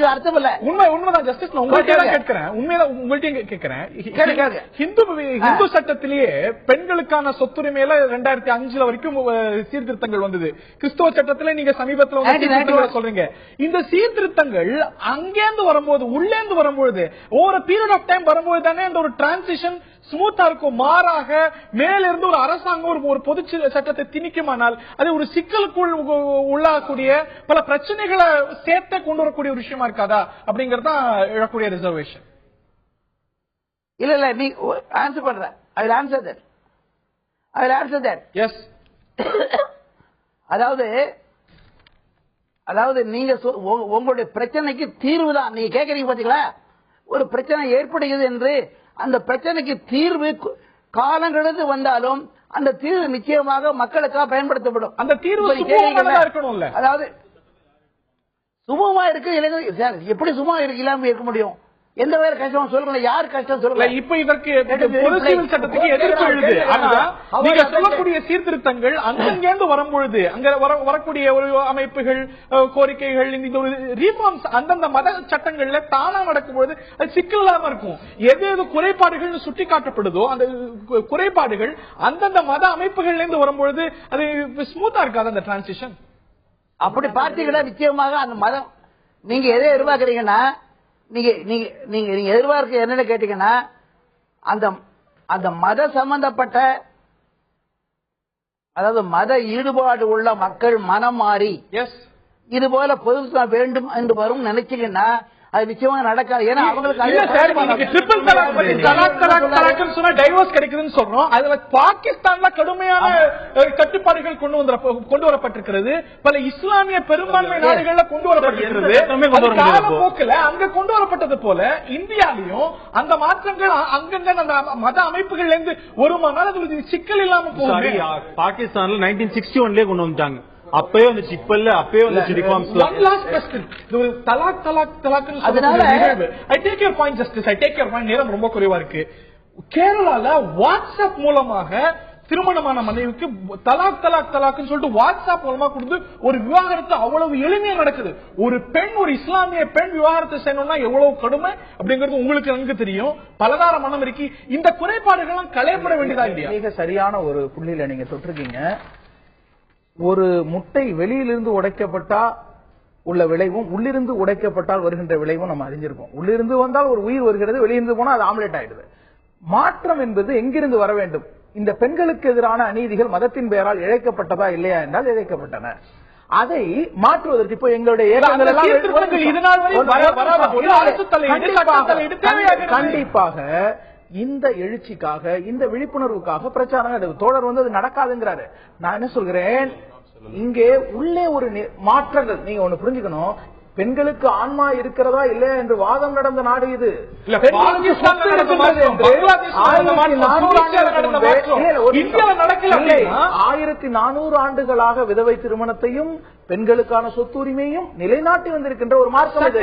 அர்த்தம் இல்ல. உண்மைதான் ஜஸ்டிஸ், நான் உங்கள்கிட்ட கேட்கிறேன், உண்மைதான் உங்கள்கிட்ட கேட்கிறேன். இந்து சட்டத்திலேயே பெண்களுக்கான சொத்துரிமையில 2005 வரைக்கும் சீர்திருத்தங்கள் வந்தது. கிறிஸ்தவ சட்டத்திலே நீங்க சமீபத்தில் சொல்றீங்க. இந்த சீர்திருத்தங்கள் அங்கேந்து வரும்போது, உள்ளேந்து வரும்போது, ஒரு பீரியட் ஆஃப் டைம் வரும்போது தானே அந்த ஒரு டிரான்சிஷன் ஸ்மூத்தா இருக்கும். மாறாக மேலிருந்து ஒரு அரசாங்கம் ஒரு பொது சட்டத்தை திணிக்குமானால் அது ஒரு சிக்கலுக்குள் உள்ளாகக்கூடிய பல பிரச்சனைகளை சேர்த்து கொண்டு வரக்கூடிய ஒரு விஷயமா இருக்காதா அப்படிங்கறதா எழக்கூடிய ரிசர்வேஷன். இல்ல இல்ல, நீ ஆன்சர் பண்ற. I will answer that. Yes. அதாவது நீங்க உங்களுடைய பிரச்சனைக்கு தீர்வு தான் நீங்க கேக்குறீங்க பாத்தீங்களா. ஒரு பிரச்சனை ஏற்படுகிறது என்று அந்த பிரச்சனைக்கு தீர்வு காலங்கடந்து வந்தாலும் அந்த தீர்வு நிச்சயமாக மக்களுக்காக பயன்படுத்தப்படும். அந்த தீர்வு இருக்கணும்ல. அதாவது சுமமா இருக்கு, எப்படி சும்மா இல்லாம இருக்க முடியும்? எந்த வேற கஷ்டம் சொல்லுங்க, யார் கஷ்டம் சொல்லுங்க. இப்ப இதற்கு பொது சிவில் சட்டத்துக்கு எதிர்ப்பு எழுது. நீங்க சொல்லக்கூடிய சீர்திருத்தங்கள் அங்கிருந்து வரும்பொழுது அங்க வரக்கூடிய ஒரு அமைப்புகள், கோரிக்கைகள், இந்த ஒரு ரீஃபார்ம்ஸ் அந்தந்த மத சட்டங்கள்ல தானா நடக்கும்போது அது சிக்கல் இல்லாம இருக்கும். எது எது குறைபாடுகள் சுட்டி காட்டப்படுதோ அந்த குறைபாடுகள் அந்தந்த மத அமைப்புகள்ல இருந்து வரும்பொழுது அது ஸ்மூத்தா இருக்காது அந்த டிரான்சிஷன். அப்படி பார்த்தீங்கன்னா நிச்சயமாக அந்த மதம் நீங்க எதை எதிர்பார்க்கறீங்கன்னா, நீங்க எதிர்பார்க்க என்னன்னு கேட்டீங்கன்னா, அந்த மத சம்பந்தப்பட்ட, அதாவது மத ஈடுபாடு உள்ள மக்கள் மனம் மாறி இது போல பொது வேண்டும் என்று வரும் நினைச்சீங்கன்னா அது நிச்சயமா நடக்காது. ஏன்னா அவங்களுக்கு டைவர்ஸ் கிடைக்குதுன்னு சொல்றோம். அதுல பாகிஸ்தான்ல கடுமையான கட்டுப்பாடுகள் கொண்டு வரப்பட்டிருக்கிறது. பல இஸ்லாமிய பெரும்பான்மை நாடுகள்ல கொண்டு வரப்பட்டிருக்கிறது. காலப்போக்கில் அங்க கொண்டு வரப்பட்டது போல இந்தியாவிலையும் அந்த மாற்றங்கள் அங்கங்க அந்த மத அமைப்புகள்ல இருந்து வருமானால் அது சிக்கல் இல்லாம போகுது. பாகிஸ்தான்ல 1961 கொண்டு வந்துட்டாங்க. அப்பவே வந்துச்சு, இப்ப இல்ல, அப்பவே வந்துச்சு reforms. Talaq talaq talaq. I take your point justice, I take your point. நேரம் ரொம்ப குறைவா இருக்கு. கேரளால வாட்ஸ்அப் மூலமாக திருமணமான மனைவிக்கு தலாக் தலாக் தலாக்னு சொல்லிட்டு வாட்ஸ்அப் மூலமா கொடுத்து ஒரு விவாகரத்து அவ்வளவு எளிமையா நடக்குது. ஒரு பெண், ஒரு இஸ்லாமிய பெண் விவாகரத்து செய்யணும்னா எவ்வளவு கடுமை அப்படிங்கிறது உங்களுக்கு நன்கு தெரியும். பலதார மனம் இருக்கு. இந்த குறைபாடுகள் களையப்பட வேண்டியதா இல்லையா? மிக சரியான ஒரு புள்ளியில நீங்க தொட்டிருக்கீங்க. ஒரு முட்டை வெளியிலிருந்து உடைக்கப்பட்டா உள்ள விளைவும், உள்ளிருந்து உடைக்கப்பட்டால் வருகின்ற விளைவும் நம்ம அறிஞ்சிருக்கோம். உள்ளிருந்து வந்தால் ஒரு உயிர் வருகிறது, வெளியிருந்து போனா அது ஆம்லெட் ஆயிடுது. மாற்றம் என்பது எங்கிருந்து வர வேண்டும்? இந்த பெண்களுக்கு எதிரான அநீதிகள் மதத்தின் பெயரால் இழைக்கப்பட்டதா இல்லையா என்றால் இழைக்கப்பட்டன. அதை மாற்றுவதற்கு இப்போ எங்களுடைய கண்டிப்பாக இந்த எழுச்சிக்காக, இந்த விழிப்புணர்வுக்காக பிரச்சாரம் தோழர் வந்து அது நடக்காதுங்கிறாரு. நான் என்ன சொல்கிறேன், இங்கே உள்ளே ஒரு மாற்றங்கள் நீங்க ஒண்ணு புரிஞ்சுக்கணும். பெண்களுக்கு ஆன்மா இருக்கிறதா இல்லையா என்று வாதம் நடந்த நாடு இது. 1400 ஆண்டுகளாக விதவை திருமணத்தையும் பெண்களுக்கான சொத்துரிமையும் நிலைநாட்டி வந்திருக்கின்ற ஒரு மாற்றம்.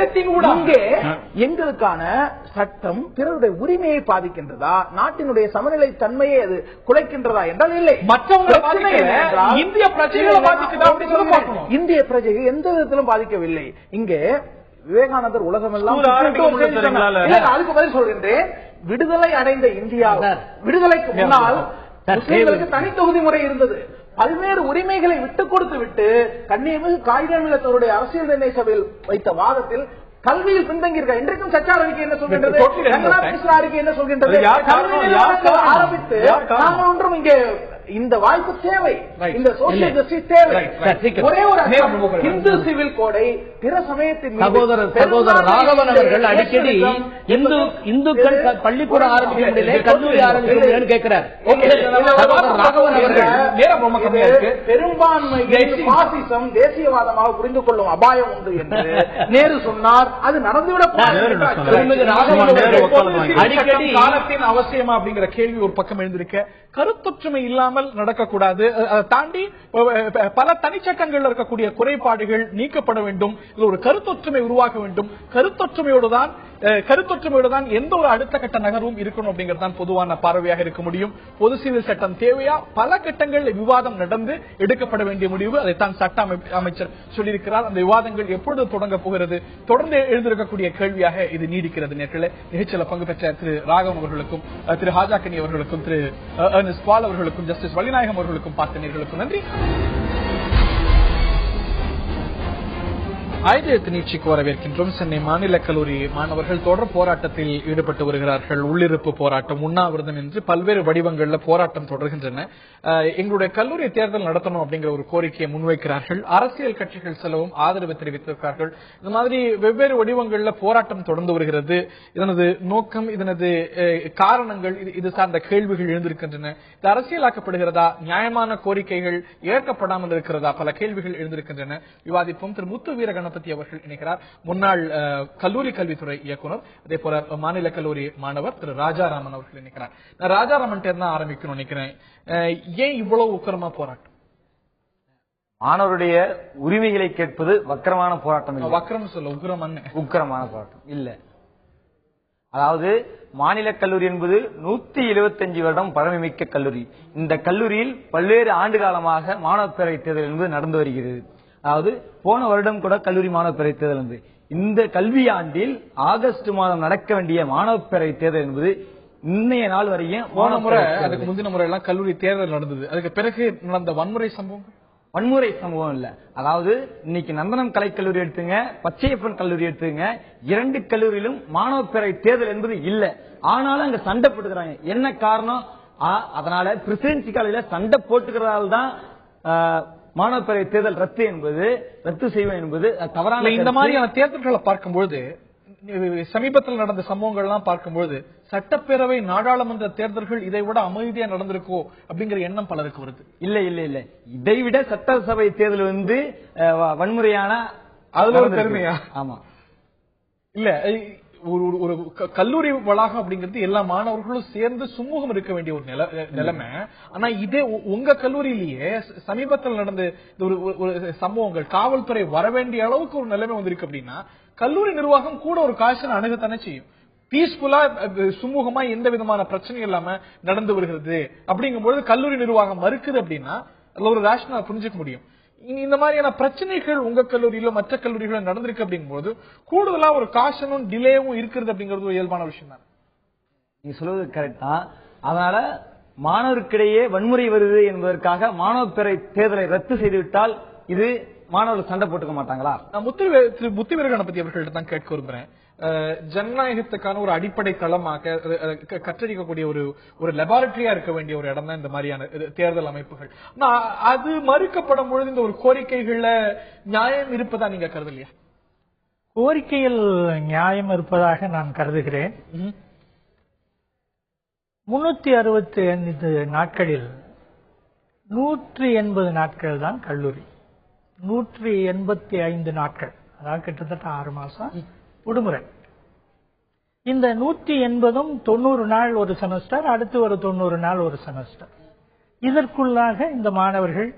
இங்கே எங்களுக்கான சட்டம் பிறருடைய உரிமையை பாதிக்கின்றதா, நாட்டினுடைய சமநிலை தன்மையை அது குலைக்கின்றதா என்றால் இல்லை. இந்திய பிரஜைகள் எந்த விதத்திலும் பாதிக்கவில்லை. இங்கே விவேகானந்தர் உலகமெல்லாம் அதுக்கு பதில் சொல்கின்றேன். விடுதலை அடைந்த இந்தியா, விடுதலைக்கு முன்னால் முஸ்லிம்களுக்கு தனி தொகுதி முறை இருந்தது. பல்வேறு உரிமைகளை விட்டுக் கொடுத்து விட்டு கண்ணியமிகு காகிதமில்லத்தருடைய அரசியல் நிர்ணய சபையில் வைத்த வாதத்தில் கல்வியில் பின்தங்கி இருக்க. இன்றைக்கும் சச்சார் அறிக்கை என்ன சொல்கின்றது, அறிக்கை என்ன சொல்கின்றது, ஆரம்பித்து நாங்கள் ஒன்றும் இங்கே இந்த வாய்ப்பு தேவை, இந்த சோசியல் ஜஸ்டிஸ் தேவை. ஒரே ஒரு இந்து சிவில் கோடை பிற சமயத்தின் சகோதரர் ராகவன் அவர்கள் அடிக்கடி இந்துக்கள் பள்ளிக்கூடம் ஆரம்பிக்க முடியல, கல்லூரி ஆரம்பிக்க முடியலன்னு கேட்கிறார். ராகவன் அவர்கள் பெரும்பான்மை பாசிசம் தேசியவாதமாக புரிந்து கொள்ளும் அபாயம் உண்டு என்று நேரு சொன்னார். அது நடந்துவிடக் அடிக்கடி காலத்தின் அவசியமா அப்படிங்கிற கேள்வி ஒரு பக்கம் எழுந்திருக்க, கருத்தொற்றுமை இல்லாமல் நடக்கக்கூடாது. அதை தாண்டி பல தனிச்சட்டங்கள் இருக்கக்கூடிய குறைபாடுகள் நீக்கப்பட வேண்டும். ஒரு கருத்தொற்றுமை உருவாக்க வேண்டும். கருத்தொற்றுமையோடு தான் கருத்தொற்றுமையோடு தான் எந்த ஒரு அடுத்த கட்ட நகர்வும் இருக்கணும் அப்படிங்கிறது தான் பொதுவான பார்வையாக இருக்க முடியும். பொது சிவில் சட்டம் தேவையா? பல கட்டங்களில் விவாதம் நடந்து எடுக்கப்பட வேண்டிய முடிவு, அதைத்தான் சட்ட அமைச்சர் சொல்லியிருக்கிறார். அந்த விவாதங்கள் எப்பொழுது தொடங்க போகிறது, தொடர்ந்து எழுந்திருக்கக்கூடிய கேள்வியாக இது நீடிக்கிறது. நேற்று நிகழ்ச்சியில் பங்கு பெற்ற திரு ராகவன் அவர்களுக்கும், திரு ஹாஜாக்கனி அவர்களுக்கும், திரு எர்னஸ்ட் பால் அவர்களுக்கும், ஜஸ்டிஸ் வள்ளிநாயகம் அவர்களுக்கும், பார்த்தனர்களுக்கும் நன்றி. ஆயுத நீட்சிக்கு வரவேற்கின்றோம். சென்னை மாநில கல்லூரி மாணவர்கள் தொடர் போராட்டத்தில் ஈடுபட்டு வருகிறார்கள். உள்ளிருப்பு போராட்டம், உண்ணாவிரதம் என்று பல்வேறு வடிவங்களில் போராட்டம் தொடர்கின்றன. எங்களுடைய கல்லூரி தேர்தல் நடத்தணும் அப்படிங்கிற ஒரு கோரிக்கையை முன்வைக்கிறார்கள். அரசியல் கட்சிகள் சிலவும் ஆதரவு தெரிவித்திருக்கிறார்கள். இந்த மாதிரி வெவ்வேறு வடிவங்களில் போராட்டம் தொடர்ந்து வருகிறது. இதனது நோக்கம், இதனது காரணங்கள், இது சார்ந்த கேள்விகள் எழுந்திருக்கின்றன. இது அரசியலாக்கப்படுகிறதா? நியாயமான கோரிக்கைகள் ஏற்கப்படாமல் இருக்கிறதா? பல கேள்விகள் எழுந்திருக்கின்றன. விவாதிப்போம். திரு முத்து வீர கணபதி அவர்கள் இணைக்கிறார். முன்னாள் கல்லூரி கல்வித்துறை இயக்குனர், அதே போல மாநில கல்லூரி மாணவர் திரு ராஜாராமன் அவர்கள் இணைக்கிறார். நான் ராஜாராமன் தான் ஆரம்பிக்கணும் நினைக்கிறேன். ஏன் இவ்வளவு உக்கிரமா போராட்டம்? மாணவருடைய உரிமைகளை கேட்பது வக்கரமான போராட்டம் இல்லை. வக்கரம் சொல்ல, உக்கிரமான போராட்டம் இல்ல. அதாவது மாநில கல்லூரி என்பது 175 வருடம் பழமைமிக்க கல்லூரி. இந்த கல்லூரியில் பல்வேறு ஆண்டு காலமாக மாணவர் பேரவை தேர்தல் என்பது நடந்து வருகிறது. அதாவது போன வருடம் கூட கல்லூரி மாணவர் பேரவை தேர்தல் இருந்தது. இந்த கல்வியாண்டில் ஆகஸ்ட் மாதம் நடக்க வேண்டிய மாணவர் பேரவை தேர்தல் என்பது இன்னைய நாள் வரையும், போன முறை அதுக்கு முந்தின முறை எல்லாம் கல்லூரி தேர்தல் நடந்தது. அதுக்கு பிறகு நடந்த வன்முறை சம்பவம் இல்ல. அதாவது இன்னைக்கு நந்தனம் கலைக்கல்லூரி எடுத்துங்க, பச்சையப்பன் கல்லூரி எடுத்துங்க, 2 கல்லூரியிலும் மாணவர் பேரவை தேர்தல் என்பது இல்ல. ஆனாலும் அங்க சண்டை போட்டுக்கிறாங்க. என்ன காரணம்? அதனால பிரசிடென்சி காலேஜில் சண்டை போட்டுக்கிறதால தான் மாணவர் பேரவை தேர்தல் ரத்து செய்வோம் என்பது தவறான. இந்த மாதிரியான தேர்தல்களை பார்க்கும்போது, சமீபத்தில் நடந்த சம்பவங்கள் எல்லாம் பார்க்கும்போது, சட்டப்பேரவை நாடாளுமன்ற தேர்தல்கள் இதை விட அமைதியா நடந்திருக்கோ அப்படிங்கிற எண்ணம் பலருக்கு வருது. இல்ல இதைவிட சட்டசபை தேர்தல் வன்முறையான அதுல ஒரு பெருமையா? ஆமா. இல்ல, ஒரு கல்லூரி வளாகம் அப்படிங்கிறது எல்லா மாணவர்களும் சேர்ந்து சுமூகம் இருக்க வேண்டிய ஒரு நிலைமை. ஆனா இதே உங்க கல்லூரியிலேயே சமீபத்தில் நடந்த ஒரு சம்பவங்கள், காவல்துறை வர வேண்டிய அளவுக்கு ஒரு நிலைமை வந்திருக்கு அப்படின்னா, கல்லூரி நிர்வாகம் கூட ஒரு காசனை அணுகத்தானே செய்யும். பீஸ்ஃபுல்லா சுமூகமா எந்த விதமான பிரச்சனையும் இல்லாம நடந்து வருகிறது அப்படிங்கும்போது கல்லூரி நிர்வாகம் மறுக்குது அப்படின்னா அதுல ஒரு ரேஷனல் புரிஞ்சுக்க முடியும். இந்த மாதிரியான பிரச்சனைகள் உங்க கல்லூரியில மற்ற கல்லூரிகள நடந்திருக்கு அப்படிங்கும்போது கூடுதலா ஒரு காஷனும் டிலேவும் இருக்கிறது அப்படிங்கிறது ஒரு இயல்பான விஷயம் தான். நீங்க சொல்வது கரெக்ட் தான். அதனால மாணவருக்கிடையே வன்முறை வருது என்பதற்காக மாணவர் பேரவை தேர்தலை ரத்து செய்துவிட்டால் இது மாணவர்கள் சண்டை போட்டுக்க மாட்டாங்களா? நான் முத்துவீர கணபதி அவர்கள்ட்ட தான் கேட்க விரும்புறேன். ஜனநாயகத்துக்கான ஒரு அடிப்படை தளமாக கற்றறிக்கக்கூடிய ஒரு லெபார்டரியா இருக்க வேண்டிய ஒரு இடம் தான் இந்த மாதிரியான தேர்தல் அமைப்புகள். அது மறுக்கப்படும் பொழுது இந்த ஒரு கோரிக்கைகள்ல நியாயம் இருப்பதா நீங்க கருதலையா? கோரிக்கையில் நியாயம் இருப்பதாக நான் கருதுகிறேன். 365 நாட்களில் 180 நாட்கள் தான் கல்லூரி. 185 நாட்கள், அதாவது கிட்டத்தட்ட 6 மாசம் விடுமுறை. இந்த 180ம் 90 நாள் ஒரு செமஸ்டர், அடுத்து ஒரு 90 நாள் ஒரு செமஸ்டர். இதற்குள்ளாக இந்த மாணவர்கள்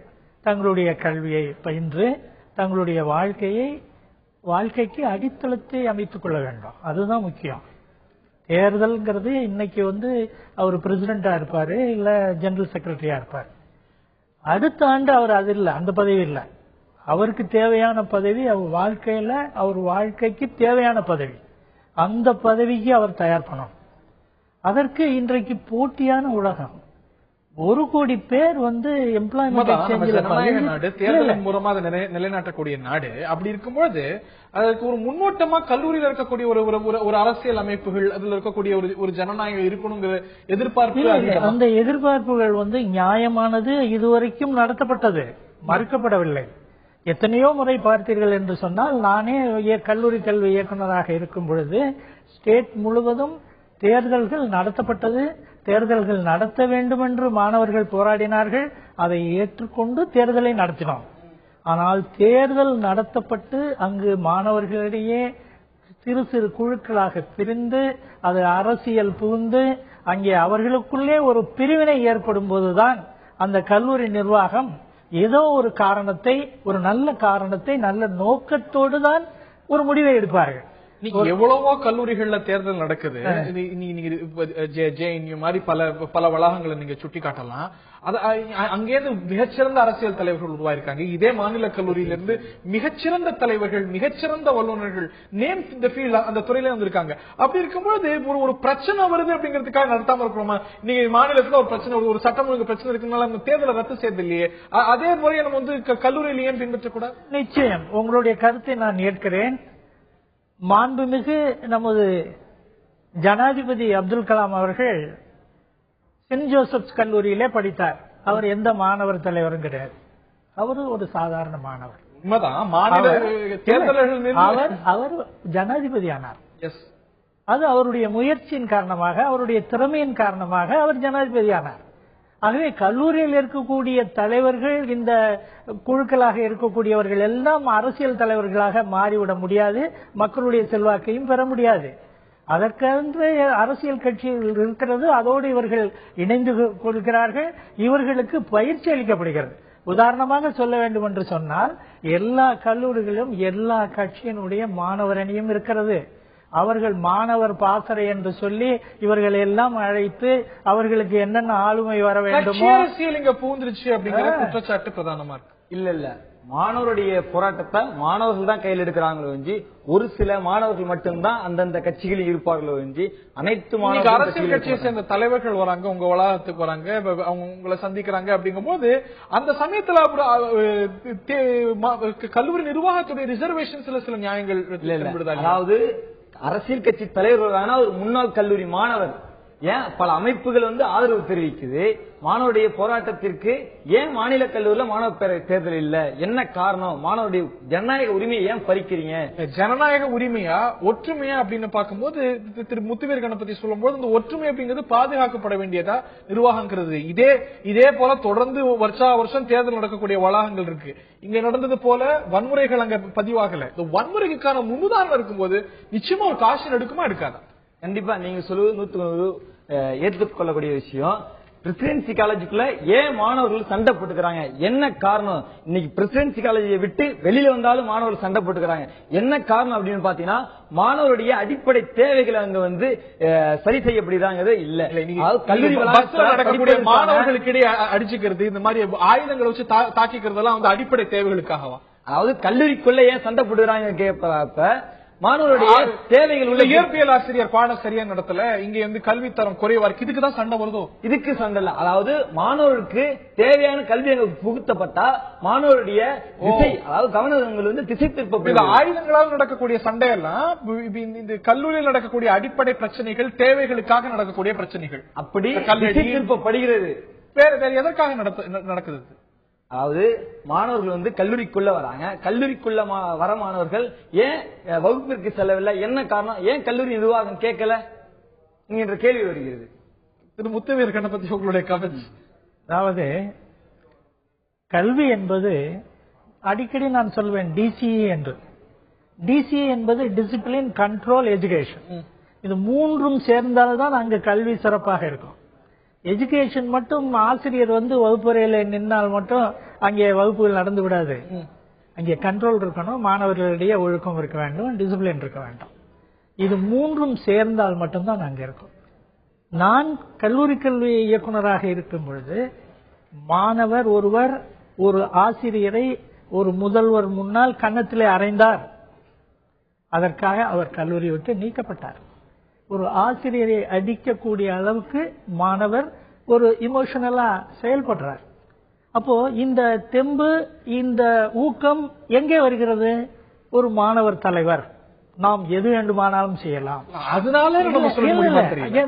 தங்களுடைய கல்வியை பயின்று தங்களுடைய வாழ்க்கைக்கு அடித்தளத்தை அமைத்துக் கொள்ள வேண்டும். அதுதான் முக்கியம். தேர்தல்ங்கிறது இன்னைக்கு அவர் பிரசிடண்டா இருப்பாரு, இல்ல ஜெனரல் செக்ரட்டரியா இருப்பார். அடுத்த ஆண்டு அவர் அது இல்லை, அந்த பதவி இல்லை. அவருக்கு தேவையான பதவி அவர் வாழ்க்கைக்கு தேவையான பதவி. அந்த பதவிக்கு அவர் தயார் பண்ணணும். அதற்கு இன்றைக்கு போட்டியான உலகம். 1 கோடி பேர் எம்ப்ளாய்மெண்ட் தேர்தலின் மூலமா நிலைநாட்டக்கூடிய நாடு. அப்படி இருக்கும்போது அதுக்கு ஒரு முன்னோட்டமா கல்லூரியில் இருக்கக்கூடிய ஒரு அரசியல் அமைப்புகள், அதுல இருக்கக்கூடிய ஒரு ஜனநாயகம் இருக்கணுங்கிற எதிர்பார்ப்பு. அந்த எதிர்பார்ப்புகள் நியாயமானது. இதுவரைக்கும் நடத்தப்பட்டது, மறுக்கப்படவில்லை. எத்தனையோ முறை பார்த்தீர்கள் என்று சொன்னால், நானே கல்லூரி கல்வி இயக்குநராக இருக்கும் பொழுது ஸ்டேட் முழுவதும் தேர்தல்கள் நடத்தப்பட்டது. தேர்தல்கள் நடத்த வேண்டும் என்று மாணவர்கள் போராடினார்கள். அதை ஏற்றுக்கொண்டு தேர்தலை நடத்தினோம். ஆனால் தேர்தல் நடத்தப்பட்டு அங்கு மாணவர்களிடையே சிறு சிறு குழுக்களாக பிரிந்து அது அரசியல் புகுந்து அங்கே அவர்களுக்குள்ளே ஒரு பிரிவினை ஏற்படும் போதுதான் அந்த கல்லூரி நிர்வாகம் ஏதோ ஒரு காரணத்தை, ஒரு நல்ல காரணத்தை, நல்ல நோக்கத்தோடு தான் ஒரு முடிவை எடுப்பார்கள். நீங்க எவ்வளவோ கல்லூரிகள்ல தேர்தல் நடக்குது. JNU மாதிரி பல வளாகங்களை நீங்க சுட்டி காட்டலாம். அங்கேருந்து மிகச்சிறந்த அரசியல் தலைவர்கள் உருவாயிருக்காங்க. இதே மாநில கல்லூரியிலிருந்து மிகச்சிறந்த தலைவர்கள், மிகச்சிறந்த வல்லுநர்கள் நேம் இந்த ஃபீல்ட் அந்த துறையில வந்திருக்காங்க. அப்படி இருக்கும்போது ஒரு பிரச்சனை வருது அப்படிங்கிறதுக்காக நடத்தாம இருக்கணுமா? நீங்க மாநிலத்துல ஒரு பிரச்சனை, ஒரு சட்டம் ஒழுங்கு பிரச்சனை இருக்குனால அந்த தேர்தலை ரத்து செய்யறது இல்லையே, அதே முறையை நம்ம வந்து கல்லூரியில் ஏன் பின்பற்றக்கூடாது? நிச்சயம் உங்களுடைய கருத்தை நான் ஏற்கிறேன். மாண்புமிகு நமது ஜனாதிபதி அப்துல் கலாம் அவர்கள் சென்ட் ஜோசப்ஸ் கல்லூரியிலே படித்தார். அவர் எந்த மாணவர் தலைவரும் கிடையாது. அவரு ஒரு சாதாரண மாணவர். அவர் ஜனாதிபதி ஆனார். அது அவருடைய முயற்சியின் காரணமாக, அவருடைய திறமையின் காரணமாக அவர் ஜனாதிபதி ஆனார். ஆகவே கல்லூரியில் இருக்கக்கூடிய தலைவர்கள், இந்த குழுக்களாக இருக்கக்கூடியவர்கள் எல்லாம் அரசியல் தலைவர்களாக மாறிவிட முடியாது, மக்களுடைய செல்வாக்கையும் பெற முடியாது. அதற்கென்று அரசியல் கட்சிகள் இருக்கிறது, அதோடு இவர்கள் இணைந்து கொள்கிறார்கள். இவர்களுக்கு பயிற்சி அளிக்கப்படுகிறது. உதாரணமாக சொல்ல வேண்டும் என்று சொன்னால், எல்லா கல்லூரிகளிலும் எல்லா கட்சியினுடைய மாணவர் அணியும் இருக்கிறது. அவர்கள் மாணவர் பாசறை என்று சொல்லி இவர்கள் எல்லாம் அழைத்து அவர்களுக்கு என்னென்ன ஆளுமை வர வேண்டுமோ இங்க பூந்துருச்சு அப்படிங்கிற குற்றச்சாட்டு பிரதானமா இருக்கு. இல்ல மாணவருடைய போராட்டத்தை மாணவர்கள் தான் கையில் எடுக்கிறாங்களோ என்று, ஒரு சில மாணவர்கள் மட்டும்தான் அந்தந்த கட்சிகளில் இருப்பார்களோ என்று, அனைத்து மாணவர்கள் அரசியல் கட்சியை சேர்ந்த தலைவர்கள் வராங்க, உங்க வளாகத்துக்கு வராங்க, அவங்க உங்களை சந்திக்கிறாங்க. அப்படிங்கும் போது அந்த சமயத்துல கல்லூரி நிர்வாகத்துடைய ரிசர்வேஷன்ஸ்ல சில நியாயங்கள். அதாவது அரசியல் கட்சி தலைவர்கள் ஒரு முன்னாள் கல்லூரி மாணவர் ஏன் பல அமைப்புகள் வந்து ஆதரவு தெரிவிக்குது. மாணவருடைய போராட்டத்திற்கு ஏன் மாநில கல்லூரியில மாணவர் பேரவை தேர்தல் இல்ல? என்ன காரணம்? மாணவருடைய ஜனநாயக உரிமையை ஏன் பறிக்கிறீங்க? ஜனநாயக உரிமையா ஒற்றுமையா அப்படின்னு பார்க்கும்போது திரு முத்துவேல் கணபதி சொல்லும் போது இந்த ஒற்றுமை அப்படிங்கிறது பாதுகாக்கப்பட வேண்டியதா நிர்வாகங்கிறது. இதே போல தொடர்ந்து வருஷம் தேர்தல் நடக்கக்கூடிய வளாகங்கள் இருக்கு. இங்க நடந்தது போல வன்முறைகள் அங்க பதிவாகல. இந்த வன்முறைக்கான முன்னுதாரணம் இருக்கும்போது நிச்சயமா ஒரு காஷன் எடுக்குமா எடுக்காதா? கண்டிப்பா நீங்க சொல்லுவது 100 ஏற்றுக்கொள்ளக்கூடிய விஷயம். பிரசிடென்சி காலேஜுக்குள்ள ஏன் மாணவர்கள் சண்டை போட்டுக்கிறாங்க? என்ன காரணம்? இன்னைக்கு பிரசிடென்சி காலேஜை விட்டு வெளியில வந்தாலும் மாணவர்கள் சண்டை போட்டுக்கிறாங்க. என்ன காரணம் அப்படின்னு பாத்தீங்கன்னா, மாணவருடைய அடிப்படை தேவைகளை அங்க வந்து சரி செய்யப்படுதாங்கிறது இல்ல. கல்லூரி நடக்கக்கூடிய மாணவர்களுக்கிடையே அடிச்சுக்கிறது, இந்த மாதிரி ஆயுதங்களை வச்சு தாக்கிக்கிறதெல்லாம் வந்து அடிப்படை தேவைகளுக்காகவா? அதாவது கல்லூரிக்குள்ள ஏன் சண்டை போட்டுக்கிறாங்க கேட்ப மாணவருடைய தேவைகள் உள்ள இயற்பியல் ஆசிரியர் பாடம் சரியா நடத்தல, இங்க வந்து கல்வி தரம் குறைவா இருக்கு, இதுக்குதான் சண்டை வருதோ? இதுக்கு சண்டை இல்ல. அதாவது மாணவருக்கு தேவையான கல்வி அங்க புகுத்தப்பட்டா மாணவருடைய திசை, அதாவது கவனங்கள் வந்து திசை திருப்பப்படும். ஆயுதங்களால் நடக்கக்கூடிய சண்டையெல்லாம் இந்த கல்லூரியில் நடக்கக்கூடிய அடிப்படை பிரச்சனைகள், தேவைகளுக்காக நடக்கக்கூடிய பிரச்சனைகள். அப்படி திசை திருப்பப்படுகிறது. வேற எதற்காக நடக்குது? அதாவது மாணவர்கள் வந்து கல்லூரிக்குள்ள வராங்க, கல்லூரிக்குள்ள வர மாணவர்கள் ஏன் வகுப்பிற்கு செல்லவில்லை? என்ன காரணம்? ஏன் கல்லூரி நிர்வாகம் கேட்கல என்ற கேள்வி வருகிறது. திரு முத்துவேல் கணபதி உங்களுடைய கமெண்ட்ஸ். அதாவது கல்வி என்பது அடிக்கடி நான் சொல்வேன் DCE என்று. DCE என்பது டிசிப்ளின், கண்ட்ரோல், எஜுகேஷன். இது மூன்றும் சேர்ந்தால்தான் அங்கு கல்வி சிறப்பாக இருக்கும். எஜுகேஷன் மட்டும் ஆசிரியர் வந்து வகுப்பறையில நின்னால் மட்டும் அங்கே வகுப்புகள் நடந்து விடாது. அங்கே கண்ட்ரோல் இருக்கணும், மாணவர்களிடையே ஒழுக்கம் இருக்க வேண்டும், டிசிப்ளின் இருக்க வேண்டும். இது மூன்றும் சேர்ந்தால் மட்டும்தான் அங்கே இருக்கும். நான் கல்லூரி கல்வி இயக்குநராக இருக்கும் பொழுது மாணவர் ஒருவர் ஒரு ஆசிரியரை ஒரு முதல்வர் முன்னால் கன்னத்திலே அறைந்தார். அதற்காக அவர் கல்லூரி விட்டு நீக்கப்பட்டார். ஒரு ஆசிரியரை அடிக்கக்கூடிய அளவுக்கு மாணவர் ஒரு இமோஷனலா செயல்படுறார். அப்போ இந்த தெம்பு, இந்த ஊக்கம் எங்கே வருகிறது? ஒரு மாணவர் தலைவர், நாம் எது வேண்டுமானாலும் செய்யலாம், அதனால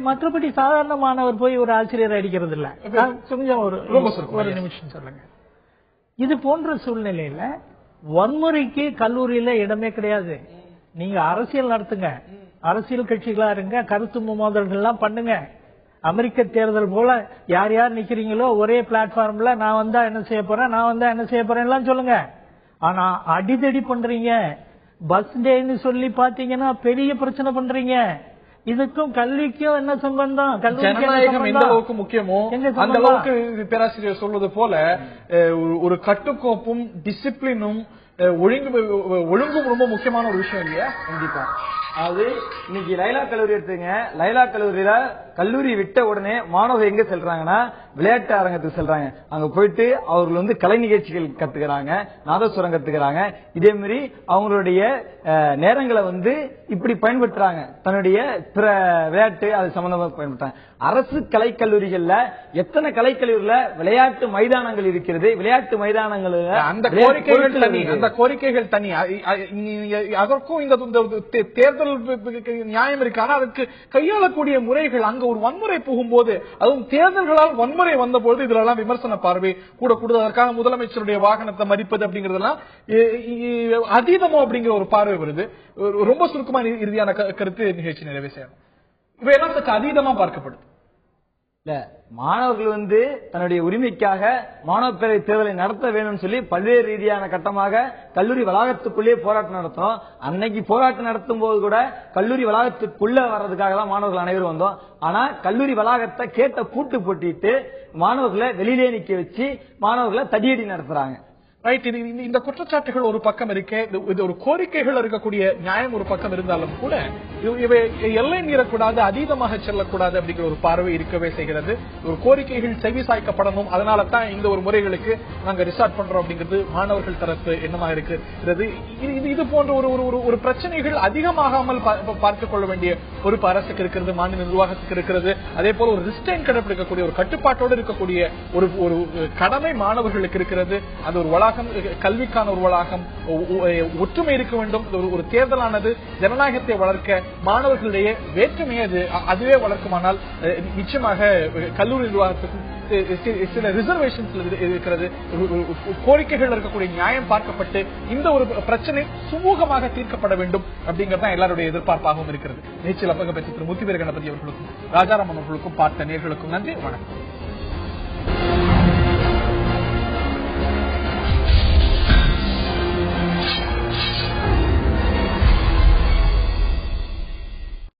மற்றபடி சாதாரண மாணவர் போய் ஒரு ஆசிரியரை அடிக்கிறது இல்ல. கொஞ்சம் ஒரு நிமிஷம் சொல்லுங்க. இது போன்ற சூழ்நிலையில வன்முறைக்கு கல்லூரியில இடமே கிடையாது. நீங்க அரசியல் நடத்துங்க, அரசியல் கட்சிகளா இருங்க, கருத்து மோதல்கள் எல்லாம் பண்ணுங்க. அமெரிக்க தேர்தல் போல யார் யார் நிக்கிறீங்களோ ஒரே பிளாட்ஃபார்ம்ல நான் வந்தா என்ன செய்ய போறேன், நான் வந்தா என்ன செய்ய போறேன் எல்லாம் சொல்லுங்க. ஆனா அடிதடி பண்றீங்க, பஸ் டேன்னு சொல்லி பாத்தீங்கன்னா பெரிய பிரச்சனை பண்றீங்க. இதுக்கும் கல்விக்கும் என்ன சம்பந்தம்? ஜனநாயகம் எந்த அளவுக்கு முக்கியமோ அந்த அளவுக்கு பேராசிரியர் சொல்வது போல ஒரு கட்டுக்கோப்பும் டிசிப்ளினும் ஒழுங்கும் ரொம்ப முக்கியமான ஒரு விஷயம் இல்லையா? கண்டிப்பா. அது இன்னைக்கு லைலா கல்லூரி எடுத்துங்க. லைலா கல்லூரியில கல்லூரி விட்ட உடனே மாணவர்கள் எங்க செல்றாங்கன்னா விளையாட்டு அரங்கத்துக்கு செல்றாங்க. அங்க போயிட்டு அவர்கள் கலை நிகழ்ச்சிகள் கத்துக்கிறாங்க, நாதஸ்வரம் கத்துக்கிறாங்க. இதே மாதிரி அவங்களுடைய நேரங்களை இப்படி பயன்படுத்துறாங்க, தன்னுடைய பிற விளையாட்டு அது சம்பந்தமா பயன்படுத்துறாங்க. அரசு கலைக்கல்லூரிகள்ல எத்தனை கலைக்கல்லூரியில விளையாட்டு மைதானங்கள் இருக்கிறது, விளையாட்டு மைதானங்கள் அந்த கோரிக்கைகள் தனி, அந்த கோரிக்கைகள் தனி. அதற்கும் இந்த தேர்தல் நியாயம் இருக்கு. ஆனா அதுக்கு கையாளக்கூடிய முறைகள், அங்க ஒரு வன்முறை போகும்போது, அதுவும் தேர்தல்களால் வன்முறை வந்தபோது இதெல்லாம் விமர்சன பார்வை கூட அதற்காக முதலமைச்சருடைய வாகனத்தை மதிப்பது அப்படிங்கறதெல்லாம் அதீதமோ அப்படிங்கிற ஒரு பார்வை வருது. ரொம்ப சுருக்கமான இறுதியான கருத்து நிகழ்ச்சி நிறைவே செய்யணும். இவையெல்லாம் சற்று அதீதமா பார்க்கப்படுது. இல்ல, மாணவர்கள் தன்னுடைய உரிமைக்காக மாணவர் பேரவை தேர்தலை நடத்த வேணும்னு சொல்லி பல்வேறு ரீதியான கட்டமாக கல்லூரி வளாகத்துக்குள்ளே போராட்டம் நடத்தும். அன்னைக்கு போராட்டம் நடத்தும் போது கூட கல்லூரி வளாகத்துக்குள்ள வர்றதுக்காக தான் மாணவர்கள் அனைவரும் வந்தோம். ஆனா கல்லூரி வளாகத்தை கேட்ட பூட்டு போட்டிட்டு மாணவர்களை வெளியிலே நிக்க வச்சு மாணவர்களை தடியடி நடத்துறாங்க. ரைட். இந்த குற்றச்சாட்டுகள் ஒரு பக்கம் இருக்கே, இது ஒரு கோரிக்கைகள் இருக்கக்கூடிய நியாயம் ஒரு பக்கம் இருந்தாலும் கூட இவை எல்லை மீறக்கூடாது, அதீதமாக செல்லக்கூடாது அப்படிங்கிற ஒரு பார்வை இருக்கவே செய்கிறது. ஒரு கோரிக்கைகள் செவி சாய்க்கப்படணும், அதனால தான் இந்த ஒரு முறைகளுக்கு நாங்க ரிசார்ட் பண்றோம் அப்படிங்கிறது மாணவர்கள் தரப்பு எண்ணமாக இருக்கிறது. இது போன்ற ஒரு பிரச்சனைகள் அதிகமாகாமல் பார்த்துக் கொள்ள வேண்டிய பொறுப்பு அரசுக்கு இருக்கிறது, மாநில நிர்வாகத்துக்கு இருக்கிறது. அதே போல ஒரு ரிஸ்டைன் கடைபிடிக்கக்கூடிய, ஒரு கட்டுப்பாட்டோடு இருக்கக்கூடிய ஒரு கடமை மாணவர்களுக்கு இருக்கிறது. அது ஒரு கல்விக்கான ஒரு வளாகம், ஒற்றுமை இருக்க வேண்டும். ஒரு தேர்தலானது ஜனநாயகத்தை வளர்க்க, மாணவர்களுடைய வேற்றுமையை அதுவே வளர்க்குமானால் நிச்சயமாக கல்லூரி நிர்வாகத்துக்கும் சில ரிசர்வேஷன்ஸ் இருக்கிறது. கோரிக்கைகள் இருக்கக்கூடிய நியாயம் பார்க்கப்பட்டு இந்த ஒரு பிரச்சனை சுமூகமாக தீர்க்கப்பட வேண்டும் அப்படிங்கறத எல்லாருடைய எதிர்பார்ப்பாகவும் இருக்கிறது. நிச்சயம் பங்கு பெற்ற திரு முத்துவேல் கணபதி அவர்களுக்கும் ராஜாராம் அவர்களுக்கும் பார்த்த நேயர்களுக்கும் நன்றி, வணக்கம்.